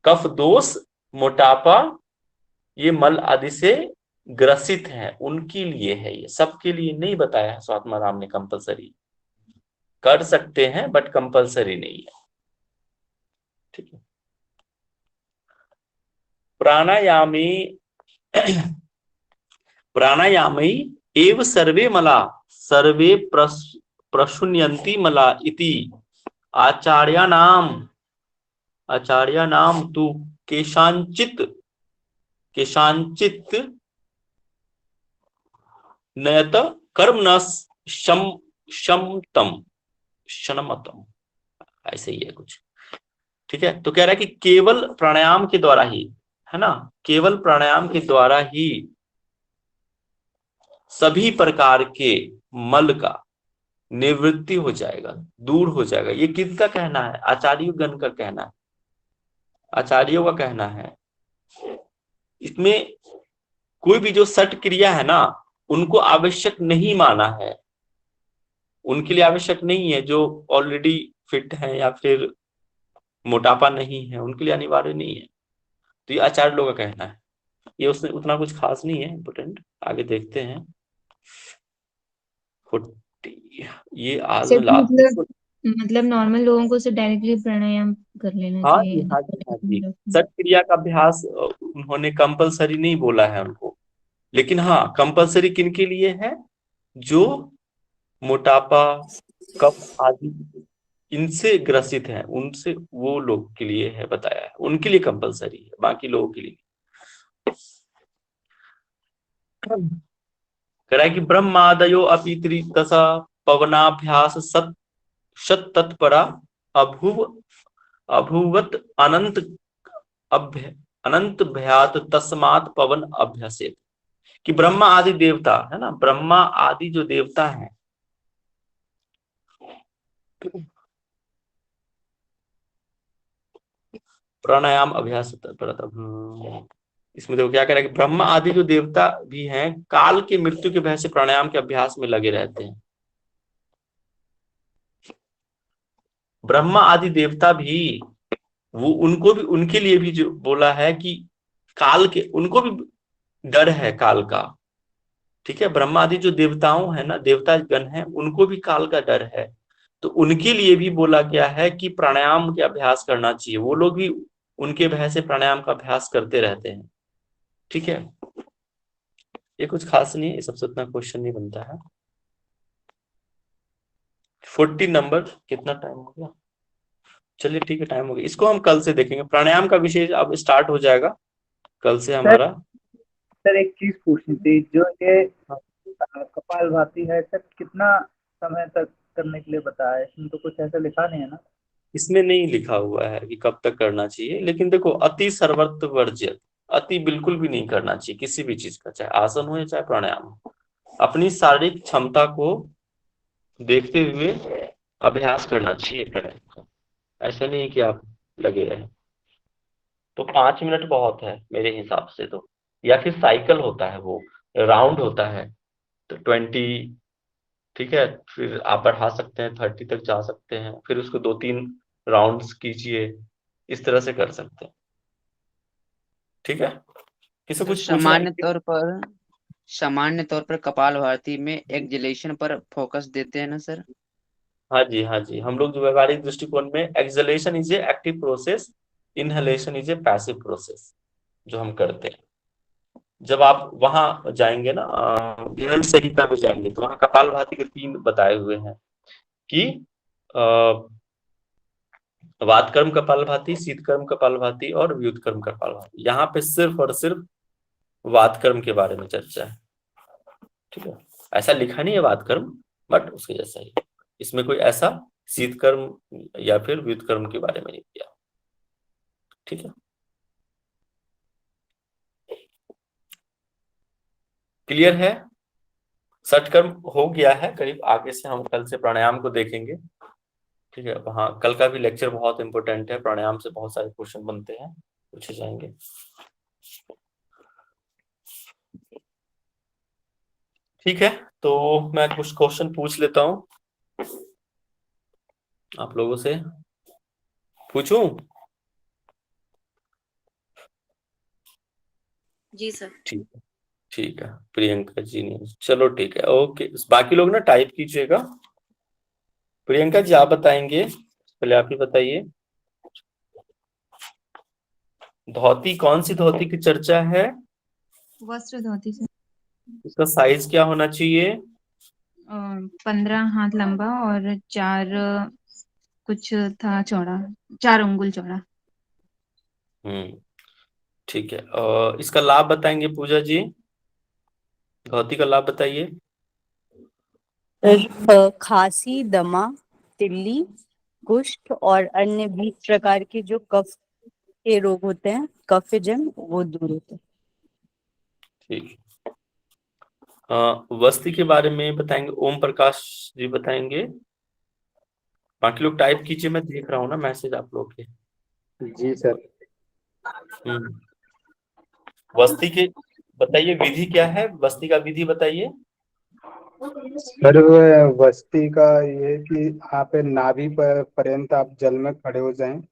कफ दोष, मोटापा, ये मल आदि से ग्रसित हैं उनके लिए है, ये सबके लिए नहीं बताया है स्वात्मा राम ने कंपलसरी। कर सकते हैं बट कंपलसरी नहीं है, ठीक है। प्राणायामी प्राणायामी एव सर्वे मला सर्वे प्रशुन्यन्ति मला इति आचार्याणाम तु केशांचित नयत कर्म न शमतम शनमतम, ऐसे ही है कुछ, ठीक है। तो कह रहा है कि केवल प्राणायाम के द्वारा ही, है ना, केवल प्राणायाम के द्वारा ही सभी प्रकार के मल का निवृत्ति हो जाएगा, दूर हो जाएगा। ये किसका कहना है, आचार्यगण का कहना है, आचार्यों का कहना है। इसमें कोई भी जो सट क्रिया है ना, उनको आवश्यक नहीं माना है, उनके लिए आवश्यक नहीं है। जो ऑलरेडी फिट है या फिर मोटापा नहीं है, उनके लिए अनिवार्य नहीं है। तो ये आचार्य लोगों का कहना है, ये उसमें उतना कुछ खास नहीं है इम्पोर्टेंट, आगे देखते हैं। 40 ये आज में सर लास्ट। मतलब नॉर्मल लोगों को सिर्फ डायरेक्टली प्राणायाम कर लेना हाँ चाहिए। जी, हाँ जी, हाँ जी। सठ क्रिया का अभ्यास उन्होंने कंपलसरी नहीं बोला है उनको, लेकिन हाँ कंपलसरी किन के लिए है? जो मोटापा, कफ आदि इनसे ग्रसित हैं, उनसे वो लोग के लिए है बताया है, उनके लिए कंपलसरी है, बाकी लोगों के लिए कह रहा है कि ब्रह्मादयो अपि त्रिदशा पवनाभ्यास सत शत तत्परा अभुव अभुवत अनंत अभ्य अनंत भयात तस्मात् पवन अभ्यसेत। कि ब्रह्मा आदि देवता है ना, ब्रह्मा आदि जो देवता हैं, प्राणायाम अभ्यास इसमें देखो क्या कह रहा है कि ब्रह्मा आदि जो देवता भी हैं काल की मृत्यु के भय से प्राणायाम के अभ्यास में लगे रहते हैं। ब्रह्मा आदि देवता भी वो उनको भी उनके लिए भी जो बोला है कि काल के उनको भी डर है काल का। ठीक है, ब्रह्मा आदि जो देवताओं है ना, देवता गण है, उनको भी काल का डर है, तो उनके लिए भी बोला गया है कि प्राणायाम के अभ्यास करना चाहिए। वो लोग भी उनके भय से प्राणायाम का अभ्यास करते रहते हैं। ठीक है, ये कुछ खास नहीं है, ये सबसे उतना क्वेश्चन नहीं बनता है। 40 नंबर, कितना टाइम हो गया? चलिए ठीक है, टाइम हो गया, इसको हम कल से देखेंगे। प्राणायाम का विषय अब स्टार्ट हो जाएगा कल से हमारा। सर एक चीज पूछनी थी, जो ये कपालभाति है सर, कितना समय तक करने के लिए बताया है? इसमें तो कुछ ऐसा लिखा नहीं है ना? इसमें नहीं लिखा हुआ है कि कब तक करना चाहिए, लेकिन देखो अति सर्वत्र वर्ज्य, अति बिल्कुल भी नहीं करना चाहिए किसी भी चीज का, चाहे आसन हो या चाहे प्राणायाम हो। अपनी शारीरिक क्षमता को देखते हुए अभ्यास करना चाहिए प्राणायाम का। ऐसा नहीं कि आप लगे रहे। तो 5 मिनट बहुत है मेरे हिसाब से तो, या फिर साइकिल होता है, वो राउंड होता है, तो 20, ठीक है, फिर आप बढ़ा सकते हैं 30 तक जा सकते हैं, फिर उसको 2-3 राउंड्स कीजिए, इस तरह से कर सकते हैं। ठीक है, किसी कुछ पूछना है? सामान्य तौर पर कपालभाति में एक्सलेशन पर फोकस देते हैं ना सर? हाँ जी, हाँ जी, हम लोग जो व्यवहारिक दृष्टिकोण में acceleration is a active process, inhalation is a passive process जो हम करते हैं। जब आप वहां जाएंगे ना गहन संहिता में जाएंगे, तो वहां कपालभाति के 3 बताए हुए हैं कि वातकर्म कपालभाति, शीतकर्म कपालभाति और व्युत्कर्म कपालभाति। यहाँ पे सिर्फ और सिर्फ वातकर्म के बारे में चर्चा है। ठीक है, ऐसा लिखा नहीं है वातकर्म, बट उसके जैसा ही, इसमें कोई ऐसा शीतकर्म या फिर व्युत्कर्म के बारे में नहीं किया। ठीक है, क्लियर है? षटकर्म हो गया है करीब, आगे से हम कल से प्राणायाम को देखेंगे। ठीक है, हाँ कल का भी लेक्चर बहुत इंपॉर्टेंट है, प्राणायाम से बहुत सारे क्वेश्चन बनते हैं, पूछे जाएंगे। ठीक है, तो मैं कुछ क्वेश्चन पूछ लेता हूं आप लोगों से। पूछूं? जी सर। ठीक है, ठीक है, प्रियंका जी ने, चलो ठीक है, ओके। बाकी लोग ना टाइप कीजिएगा। प्रियंका जी आप बताएंगे, पहले आप ही बताइए, धोती कौन सी धोती की चर्चा है? वस्त्र धोती से इसका साइज क्या होना चाहिए? 15 हाथ लंबा और 4 कुछ था चौड़ा, 4 अंगुल चौड़ा। ठीक है, इसका लाभ बताएंगे पूजा जी, धोती का लाभ बताइए। खांसी, दमा, तिल्ली, कुष्ठ और अन्य 20 प्रकार के जो कफ के रोग होते हैं, कफजन, वो दूर होते हैं। ठीक, वस्ती के बारे में बताएंगे, ओम प्रकाश जी बताएंगे। बाकी लोग टाइप कीजिए, मैं देख रहा हूँ ना मैसेज आप लोग के। जी सर। वस्ती के बताइए, विधि क्या है, वस्ती का विधि बताइए। सर वस्ती का ये कि आप नाभि पर्यंत आप जल में खड़े हो जाएं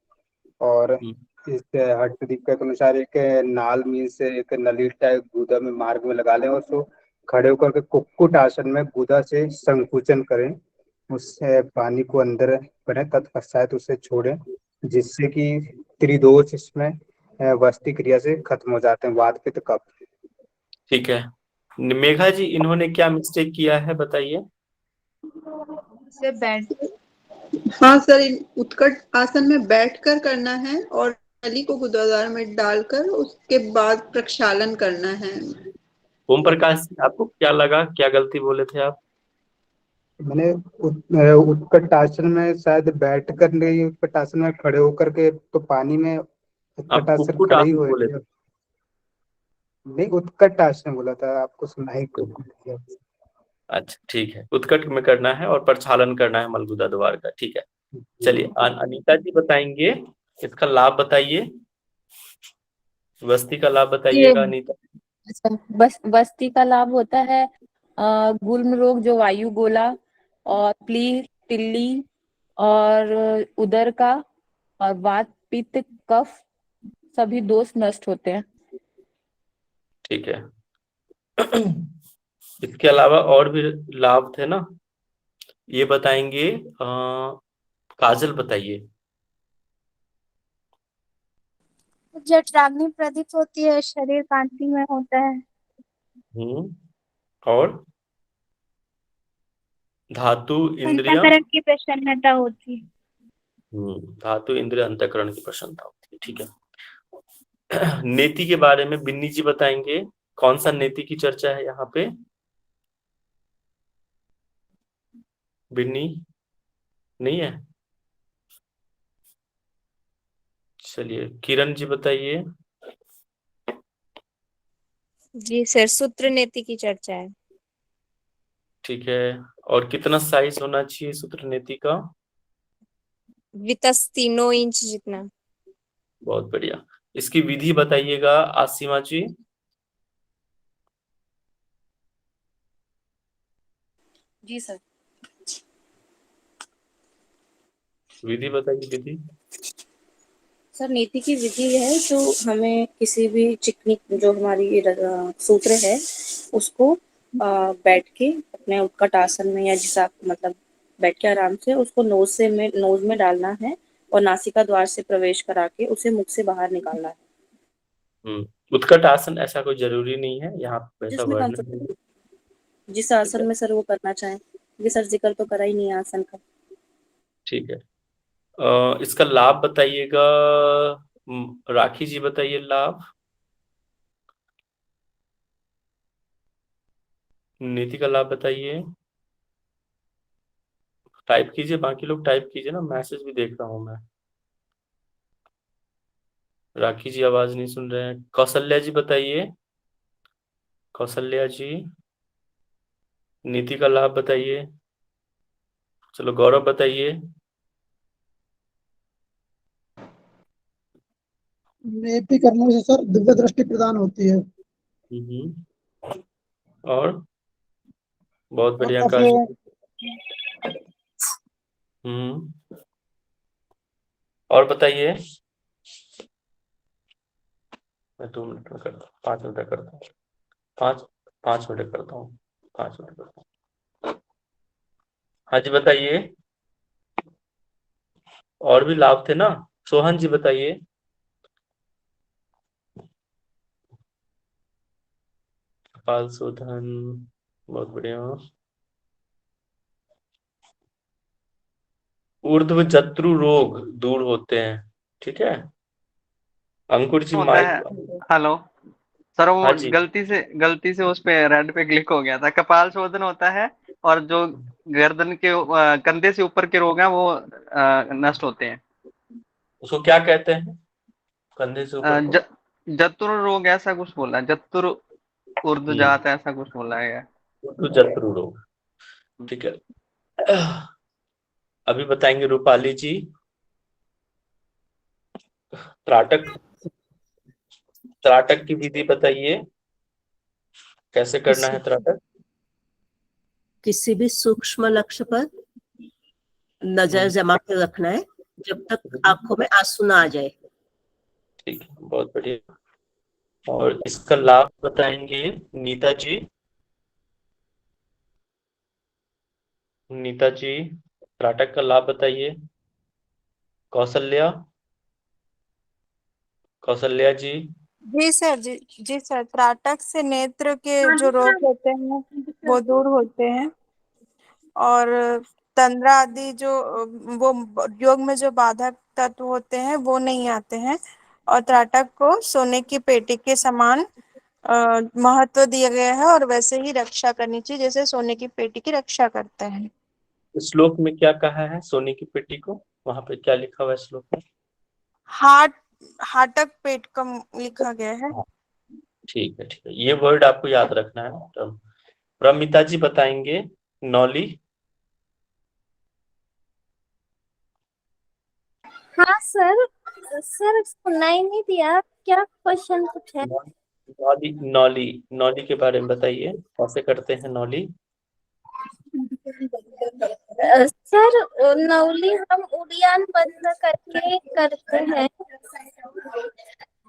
और इस हठदीपिका के अनुसार एक नाल मीन्स एक नली टाइप गुदा में मार्ग में लगा लें और उसको खड़े होकर के कुक्कुट आसन में गुदा से संकुचन करें, उससे पानी को अंदर करें, तत्पश्चात उसे छोड़ें, जिससे कि त्रिदोष इसमें वस्ती क्रिया से खत्म हो जाते हैं, वात पित्त कफ। ठीक है मेघा जी, इन्होंने क्या मिस्टेक किया है बताइए। से बैठ हाँ सर, उत्कट आसन में बैठकर करना है और नली को गुदाद्वार में डालकर उसके बाद प्रक्षालन करना है। ओम प्रकाश आपको क्या लगा, क्या गलती बोले थे आप? मैंने उत्कट आसन में शायद बैठ कर नहीं, उत्कट आसन में खड़े होकर के तो पानी में उत्कट आप आसन कुक्कुट खड़े ही आसन हुए बोले थे। थे। नहीं, उत्कट आसन बोला था, आपको सुना ही कुक्कुट। अच्छा ठीक है, उत्कट में करना है और प्रक्षालन करना है मलगुदा द्वार का। ठीक है चलिए अनीता जी बताएंगे, इसका लाभ बताइए, वस्ती का लाभ ये बताइएगा अनीता। अच्छा, बस्ती का लाभ होता है गुल्म रोग जो वायु गोला और प्ली तिल्ली और उदर का और वात पित्त कफ सभी दोष नष्ट होते हैं। ठीक है इसके अलावा और भी लाभ थे ना, ये बताएंगे काजल बताइए। जठराग्नि प्रदीप्त होती है, शरीर कांतिमय होता है। और धातु इंद्रिया, अंतःकरण की प्रसन्नता होती है। धातु इंद्रिय अंतःकरण की प्रसन्नता होती है। ठीक है नेति के बारे में बिन्नी जी बताएंगे, कौन सा नेति की चर्चा है यहाँ पे? बिन्नी नहीं है, चलिए किरण जी बताइए। जी सर, सूत्र नीति की चर्चा है। ठीक है, और कितना साइज होना चाहिए सूत्र नीति का? वितस 3 इंच जितना। बहुत बढ़िया, इसकी विधि बताइएगा आसिमा जी। जी सर। विधि बताइए, विधि। सर नीति की विधि है जो हमें किसी भी चिकनी जो हमारी सूत्र है उसको बैठ के अपने उत्कट आसन में या जिस आप मतलब बैठ के आराम से उसको नोज में डालना है और नासिका द्वार से प्रवेश करा के उसे मुख से बाहर निकालना है। उत्कट आसन ऐसा कोई जरूरी नहीं है, यहाँ पे ऐसा जिसमें वर्णन है। जिस आसन में सर वो करना चाहें, क्योंकि सर जिक्र तो करा ही नहीं है आसन का। ठीक है इसका लाभ बताइएगा, राखी जी बताइए लाभ। नीति का लाभ बताइए, टाइप कीजिए, बाकी लोग टाइप कीजिए ना, मैसेज भी देख रहा हूं मैं। राखी जी आवाज नहीं सुन रहे हैं। कौशल्या जी बताइए, कौशल्या जी नीति का लाभ बताइए। चलो गौरव बताइए। नेति करने से सर दिव्य दृष्टि प्रदान होती है। और बहुत बढ़िया और काश। काफी और बताइए। मैं 2 मिनट में करता हूँ, 5 मिनट करता हूँ, 5 मिनट करता हूँ, 5 मिनट करता हूँ। हाँ जी बताइए, और भी लाभ थे ना, सोहन जी बताइए। कपाल शोधन, बहुत बढ़िया। ऊर्ध्व जत्रु रोग दूर होते हैं। ठीक है अंकुर जी होता है। माइक। हेलो सर, वो हाँ जी गलती से उस पे रेड पे क्लिक हो गया था। कपाल शोधन होता है और जो गर्दन के कंधे से ऊपर के रोग हैं वो नष्ट होते हैं। उसको क्या कहते हैं, कंधे से ऊपर को? जतुर रोग ऐसा कुछ बोला है, जतुर ऊर्ध्व जात ऐसा कुछ बोला है। जत्रु रोग, ठीक है। अभी बताएंगे रूपाली जी, त्राटक त्राटक की विधि बताइए, कैसे करना है त्राटक? किसी भी सूक्ष्म लक्ष्य पर नजर जमा कर रखना है जब तक आंखों में आंसू ना आ जाए। ठीक है, बहुत बढ़िया। और इसका लाभ बताएंगे नीता जी। नीता जी, त्राटक का लाभ बताइए। कौशल्या, कौशल्या जी। जी सर, जी सर, त्राटक से नेत्र के जो रोग होते हैं वो दूर होते हैं, और तंद्रा आदि जो वो योग में जो बाधक तत्व होते हैं वो नहीं आते हैं, और त्राटक को सोने की पेटी के समान महत्व दिया गया है, और वैसे ही रक्षा करनी चाहिए जैसे सोने की पेटी की रक्षा करते हैं। श्लोक में क्या कहा है सोने की पेटी को? वहां पे क्या लिखा हुआ है श्लोक में? हाटक पेट का लिखा गया है। ठीक है, ठीक है, ये वर्ड आपको याद रखना है। तो प्रमिता जी बताएंगे नौली। हाँ सर, सर सुनाई नहीं दिया, क्या क्वेश्चन कुछ है? नौली, नौली, नौली के बारे में बताइए, कैसे करते हैं नौली? सर नौली हम उड़ियान बंद करके करते हैं,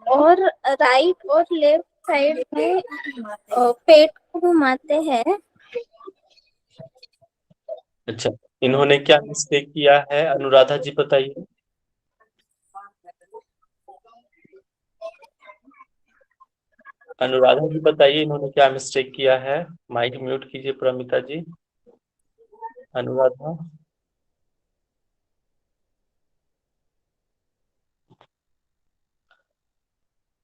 और राइट और लेफ्ट साइड में पेट को घुमाते हैं। अच्छा, इन्होंने क्या मिस्टेक किया है अनुराधा जी बताइए। अनुराधा जी बताइए, इन्होंने क्या मिस्टेक किया है? माइक म्यूट कीजिए प्रमिता जी। अनुराधा।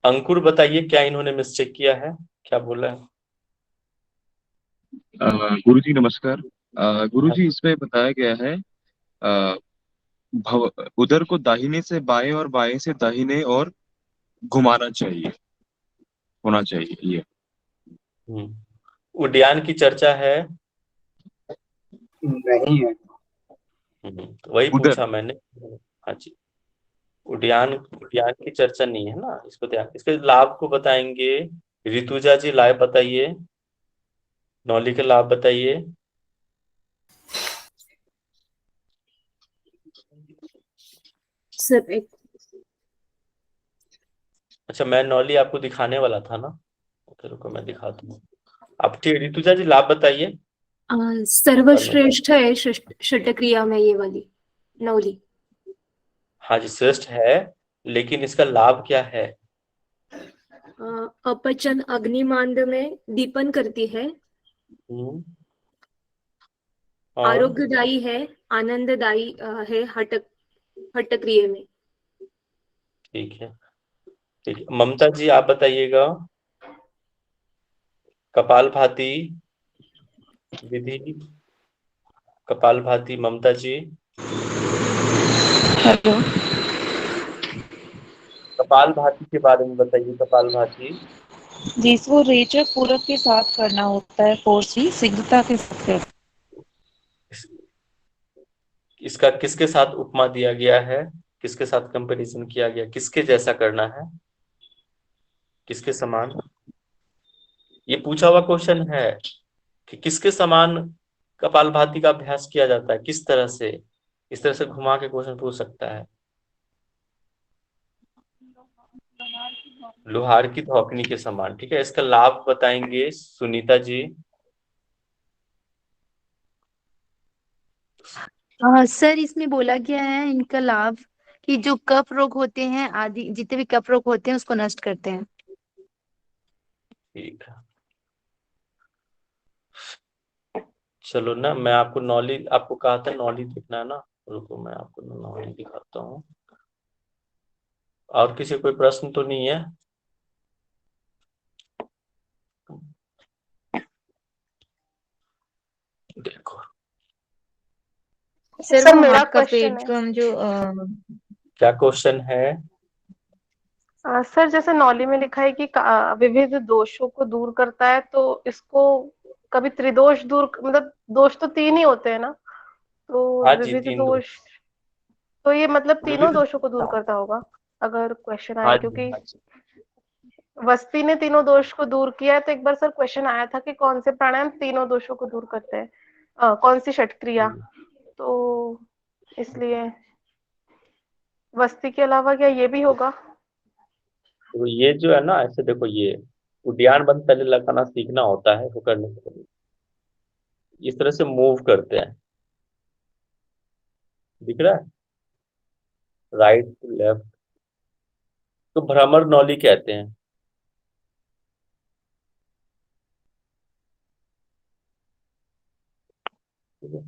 अंकुर बताइए, क्या इन्होंने मिस्टेक किया है, क्या बोला है? गुरुजी नमस्कार। गुरुजी इसमें बताया गया है उदर को दाहिने से बाएं और बाएं से दाहिने और घुमाना चाहिए, होना चाहिए ये। उड्डयन की चर्चा है? नहीं है। तो वही उदर। पूछा मैंने। हाँ जी, उड्डयन, उड्डयन की चर्चा नहीं है ना, इसको ध्यान, इसके लाभ को बताएंगे ऋतुजा जी। लाभ बताइए, नौली के लाभ बताइए। सर एक अच्छा, मैं नौली आपको दिखाने वाला था ना, तो रुको मैं दिखाता हूँ। आप ठीक, ऋतुजा जी लाभ बताइए। सर्वश्रेष्ठ है षटक्रिया में ये वाली नौली। हाँ जी, श्रेष्ठ है, लेकिन इसका लाभ क्या है? अपचन अग्निमांड में दीपन करती है, और आरोग्यदायी है, आनंददायी है हठक्रिया में। ठीक है, ठीक है। ममता जी आप बताइएगा, कपालभाति विधि, कपालभाति ममता जी। हेलो, कपालभाति के बारे में बताइए, कपालभाति। जिसको रेचक पूरक के साथ करना होता है, फोर्स भी शीघ्रता के साथ करना। इसका किसके साथ उपमा दिया गया है, किसके साथ कंपैरिजन किया गया, किसके जैसा करना है, किसके समान? ये पूछा हुआ क्वेश्चन है कि किसके समान कपालभाति का अभ्यास किया जाता है, किस तरह से, इस तरह से घुमा के क्वेश्चन पूछ सकता है। लोहार की धौकनी के समान, ठीक है। इसका लाभ बताएंगे सुनीता जी। सर इसमें बोला गया है इनका लाभ कि जो कफ रोग होते हैं आदि, जितने भी कफ रोग होते हैं उसको नष्ट करते हैं। ठीक है, चलो ना, मैं आपको नॉलेज, आपको कहा था नॉलेज दिखना है ना, रुको मैं आपको नॉलेज दिखाता हूँ। और किसी कोई प्रश्न तो नहीं है? देखो सर मेरा क्वेश्चन है। जो क्या क्वेश्चन है? सर जैसे नौली में लिखा है कि विविध दोषों को दूर करता है, तो इसको कभी त्रिदोष दूर, मतलब दोष तो 3 ही होते हैं ना, तो हाँ जी, विविध 3 दोष। दोष, तो ये मतलब तीनों विविध, दोषों को दूर करता होगा अगर क्वेश्चन हाँ आए, जी, क्योंकि हाँ जी। वस्ती ने तीनों दोष को दूर किया है, तो एक बार सर क्वेश्चन आया था कि कौन से प्राणायाम तीनों दोषों को दूर करते हैं, कौन सी षटक्रिया, तो इसलिए वस्ती के अलावा क्या ये भी होगा? तो ये जो है ना, ऐसे देखो, ये उद्यान बंद पहले लगाना सीखना होता है, वो करने के लिए इस तरह से मूव करते हैं, दिख रहा है, राइट टू लेफ्ट, तो भ्रमर नौली कहते हैं। ठीक है।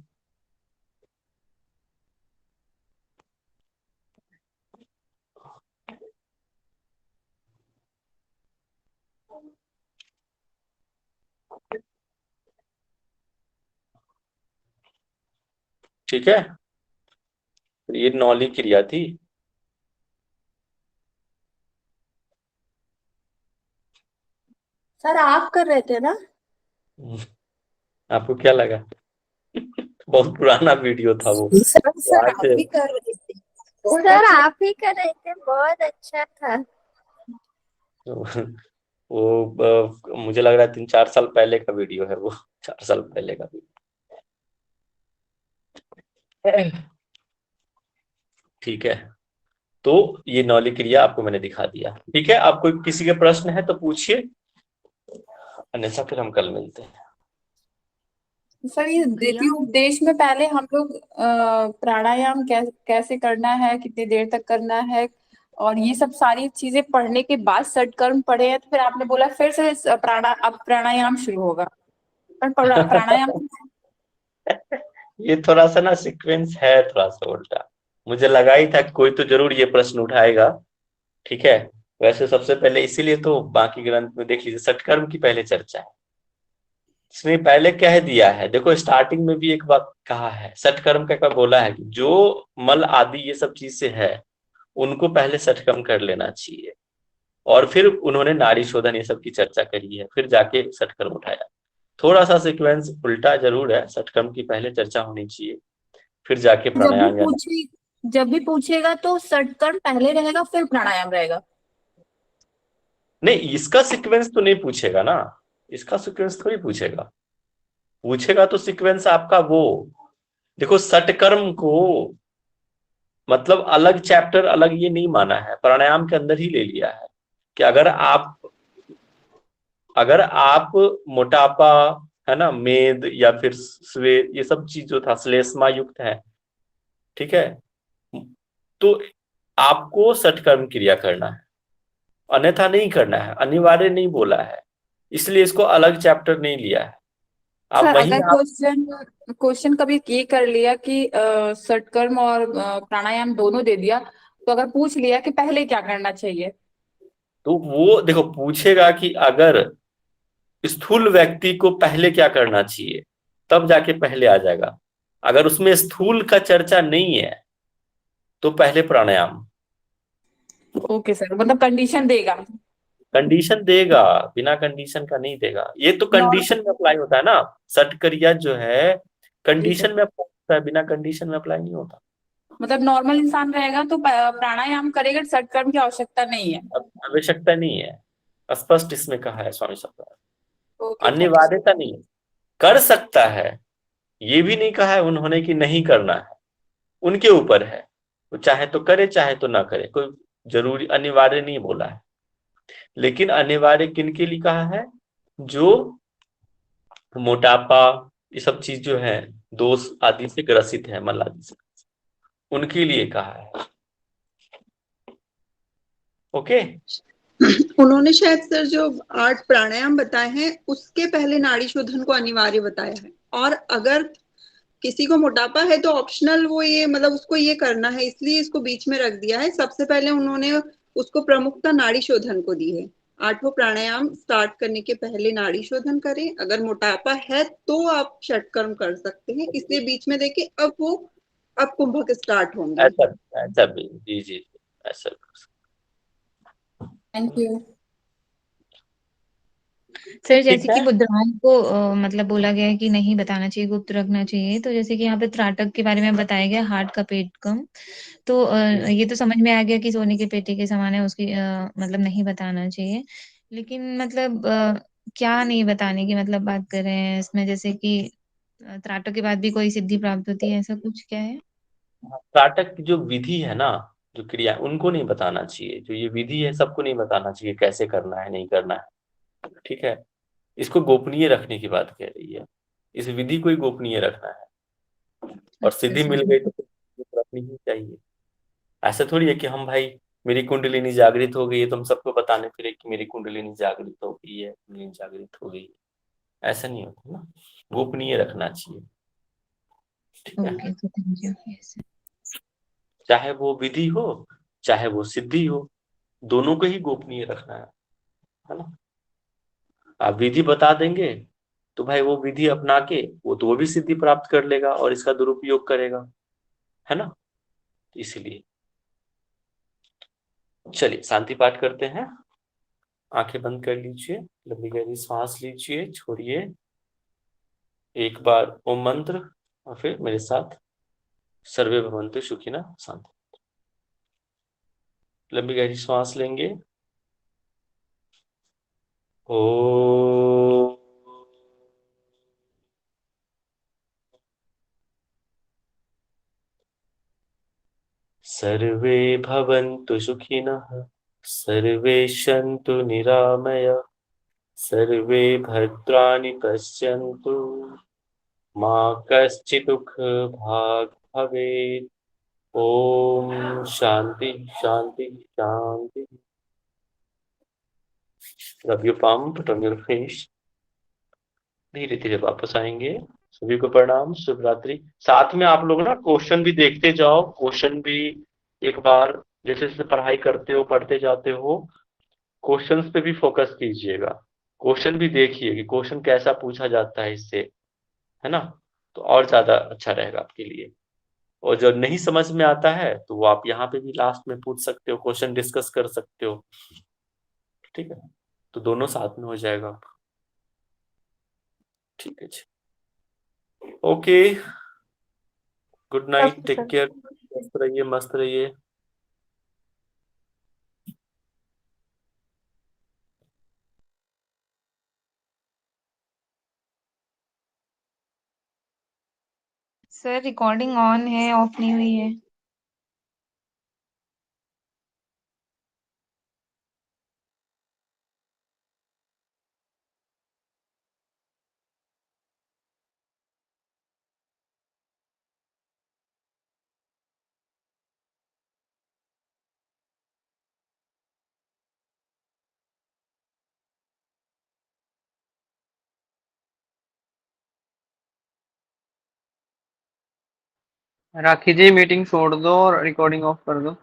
ठीक है, तो ये नौली क्रिया थी। सर आप कर रहे थे ना? आपको क्या लगा? बहुत पुराना वीडियो था वो, सर आज आप से भी कर रहे थे। सर आप ही कर रहे थे, बहुत अच्छा था। वो मुझे लग रहा है 3-4 साल पहले का वीडियो है वो, 4 साल पहले का वीडियो। ठीक है, तो ये नौली क्रिया आपको मैंने दिखा दिया। ठीक है, आपको किसी के प्रश्न है तो पूछिए, अन्यथा फिर हम कल मिलते हैं। सर ये द्वितीय उपदेश में पहले हम लोग प्राणायाम कैसे करना है, कितनी देर तक करना है, और ये सब सारी चीजें पढ़ने के बाद सटकर्म पढ़े हैं, तो फिर आपने बोला फिर से अब प्राणायाम शुरू होगा। पर प्राणायाम ये थोड़ा सा ना सीक्वेंस है थोड़ा सा उल्टा, मुझे लगा ही था कोई तो जरूर ये प्रश्न उठाएगा। ठीक है, वैसे सबसे पहले इसीलिए तो बाकी ग्रंथ में देख लीजिए सटकर्म की पहले चर्चा है। इसने पहले कह दिया है, देखो स्टार्टिंग में भी एक बात कहा है, सटकर्म का एक बार बोला है कि जो मल आदि ये सब चीज से है उनको पहले सटकर्म कर लेना चाहिए, और फिर उन्होंने नाड़ी शोधन ये सब की चर्चा करी है, फिर जाके सटकर्म उठाया। थोड़ा सा सीक्वेंस उल्टा जरूर है, सटकर्म की पहले चर्चा होनी चाहिए, फिर जाके प्राणायाम। जब भी पूछेगा तो सटकर्म पहले रहेगा फिर प्राणायाम रहेगा? नहीं, इसका सीक्वेंस तो नहीं पूछेगा ना, इसका सीक्वेंस थोड़ी पूछेगा। पूछेगा तो सीक्वेंस आपका वो, देखो सटकर्म को मतलब अलग चैप्टर अलग ये नहीं माना है, प्राणायाम के अंदर ही ले लिया है कि अगर आप मोटापा है ना, मेद या फिर स्वेद, ये सब चीज जो था श्लेष्मा युक्त है, ठीक है, तो आपको सटकर्म क्रिया करना है, अन्यथा नहीं करना है, अनिवार्य नहीं बोला है, इसलिए इसको अलग चैप्टर नहीं लिया है। आप सर वही अगर क्वेश्चन कभी ये कर लिया कि सटकर्म और प्राणायाम दोनों दे दिया, तो अगर पूछ लिया कि पहले क्या करना चाहिए, तो वो देखो पूछेगा कि अगर स्थूल व्यक्ति को पहले क्या करना चाहिए, तब जाके पहले आ जाएगा। अगर उसमें स्थूल का चर्चा नहीं है तो पहले प्राणायाम। ओके सर, मतलब कंडीशन देगा? कंडीशन देगा, बिना कंडीशन का नहीं देगा। ये तो कंडीशन में अप्लाई होता है ना, सट क्रिया जो है कंडीशन में अप्लाई होता है, बिना कंडीशन में अप्लाई नहीं होता। मतलब नॉर्मल इंसान रहेगा तो प्राणायाम करेगा, सटकर्म की आवश्यकता नहीं है? आवश्यकता नहीं है, स्पष्ट इसमें कहा है स्वामी सब, ओके, अनिवार्यता नहीं है, कर सकता है, ये भी नहीं कहा है उन्होंने कि नहीं करना है, उनके ऊपर है, वो चाहे तो करे चाहे तो ना करे, कोई जरूरी अनिवार्य नहीं बोला है। लेकिन अनिवार्य किनके लिए कहा है, जो मोटापा ये सब चीज जो है दोष आदि से ग्रसित है, मल आदि से, उनके लिए कहा है। ओके, उन्होंने शायद सर जो 8 प्राणायाम बताए हैं उसके पहले नाड़ी शोधन को अनिवार्य बताया है, और अगर किसी को मोटापा है तो ऑप्शनल वो ये मतलब उसको ये करना है, इसलिए इसको बीच में रख दिया है। सबसे पहले उन्होंने उसको प्रमुखता नाड़ी शोधन को दी है। 8 प्राणायाम स्टार्ट करने के पहले नाड़ी शोधन करें, अगर मोटापा है तो आप षटकर्म कर सकते हैं, इसलिए बीच में देखे अब कुंभक स्टार्ट होंगे। ऐसा भी जी जी ऐसा। Thank you sir. जैसे कि मुद्राओं को मतलब बोला गया है कि नहीं बताना चाहिए, गुप्त रखना चाहिए, तो जैसे कि यहाँ पे त्राटक के बारे में बताया गया, हार्ट का पेट कम, तो ये तो समझ में आ गया कि सोने की पेटी के समान है, उसकी मतलब नहीं बताना चाहिए। लेकिन मतलब क्या नहीं बताने की मतलब बात कर रहे हैं इसमें, जैसे कि त्राटक के बाद भी कोई सिद्धि प्राप्त होती है, ऐसा कुछ क्या है? त्राटक की जो विधि है ना, जो क्रिया उनको नहीं बताना चाहिए, जो ये विधि है सबको नहीं बताना चाहिए कैसे करना है नहीं करना है, ठीक है। इसको गोपनीय रखने की बात कह रही है, इस विधि को ही गोपनीय रखना है, और अच्छा सिद्धि मिल सर। गई तो फिर रखनी ही चाहिए। ऐसा थोड़ी है कि हम भाई मेरी कुंडलिनी जागृत हो गई है, तुम सबको बताने फिरे कि मेरी कुंडलिनी जागृत हो गई है, कुंडलिनी जागृत हो गई है, ऐसा नहीं होता ना, गोपनीय रखना चाहिए, ठीक है। Okay sir, thank you. Yes चाहे वो विधि हो चाहे वो सिद्धि हो, दोनों को ही गोपनीय रखना है ना। आप विधि बता देंगे तो भाई वो विधि अपना के वो भी सिद्धि प्राप्त कर लेगा और इसका दुरुपयोग करेगा, है ना। इसलिए चलिए शांति पाठ करते हैं। आंखें बंद कर लीजिए, लंबी गहरी सांस लीजिए, छोड़िए एक बार ओम मंत्र, और फिर मेरे साथ सर्वे भवन्तु सुखिनः शांति। लंबी गहरी सांस लेंगे, ओ सर्वे भवन्तु सुखिनः, सर्वे सन्तु निरामया, सर्वे भद्राणि पश्यन्तु, मा कश्चित् दुःखभाग् भवेत्। ओम शांति शांति शांति। Rub your palm, put on your face। धीरे धीरे वापस आएंगे। सभी को प्रणाम, शुभ रात्रि। साथ में आप लोग ना क्वेश्चन भी देखते जाओ, क्वेश्चन भी एक बार जैसे जैसे पढ़ाई करते हो पढ़ते जाते हो क्वेश्चंस पे भी फोकस कीजिएगा, क्वेश्चन भी देखिए कि क्वेश्चन कैसा पूछा जाता है इससे, है ना, तो और ज्यादा अच्छा रहेगा आपके लिए। और जो नहीं समझ में आता है तो वो आप यहाँ पे भी लास्ट में पूछ सकते हो, क्वेश्चन डिस्कस कर सकते हो, ठीक है, तो दोनों साथ में हो जाएगा। ठीक है जी, okay, good night, take care, मस्त रहिए मस्त रहिए। सर, रिकॉर्डिंग ऑन है, ऑफ नहीं हुई है। राखी जी मीटिंग छोड़ दो और रिकॉर्डिंग ऑफ कर दो।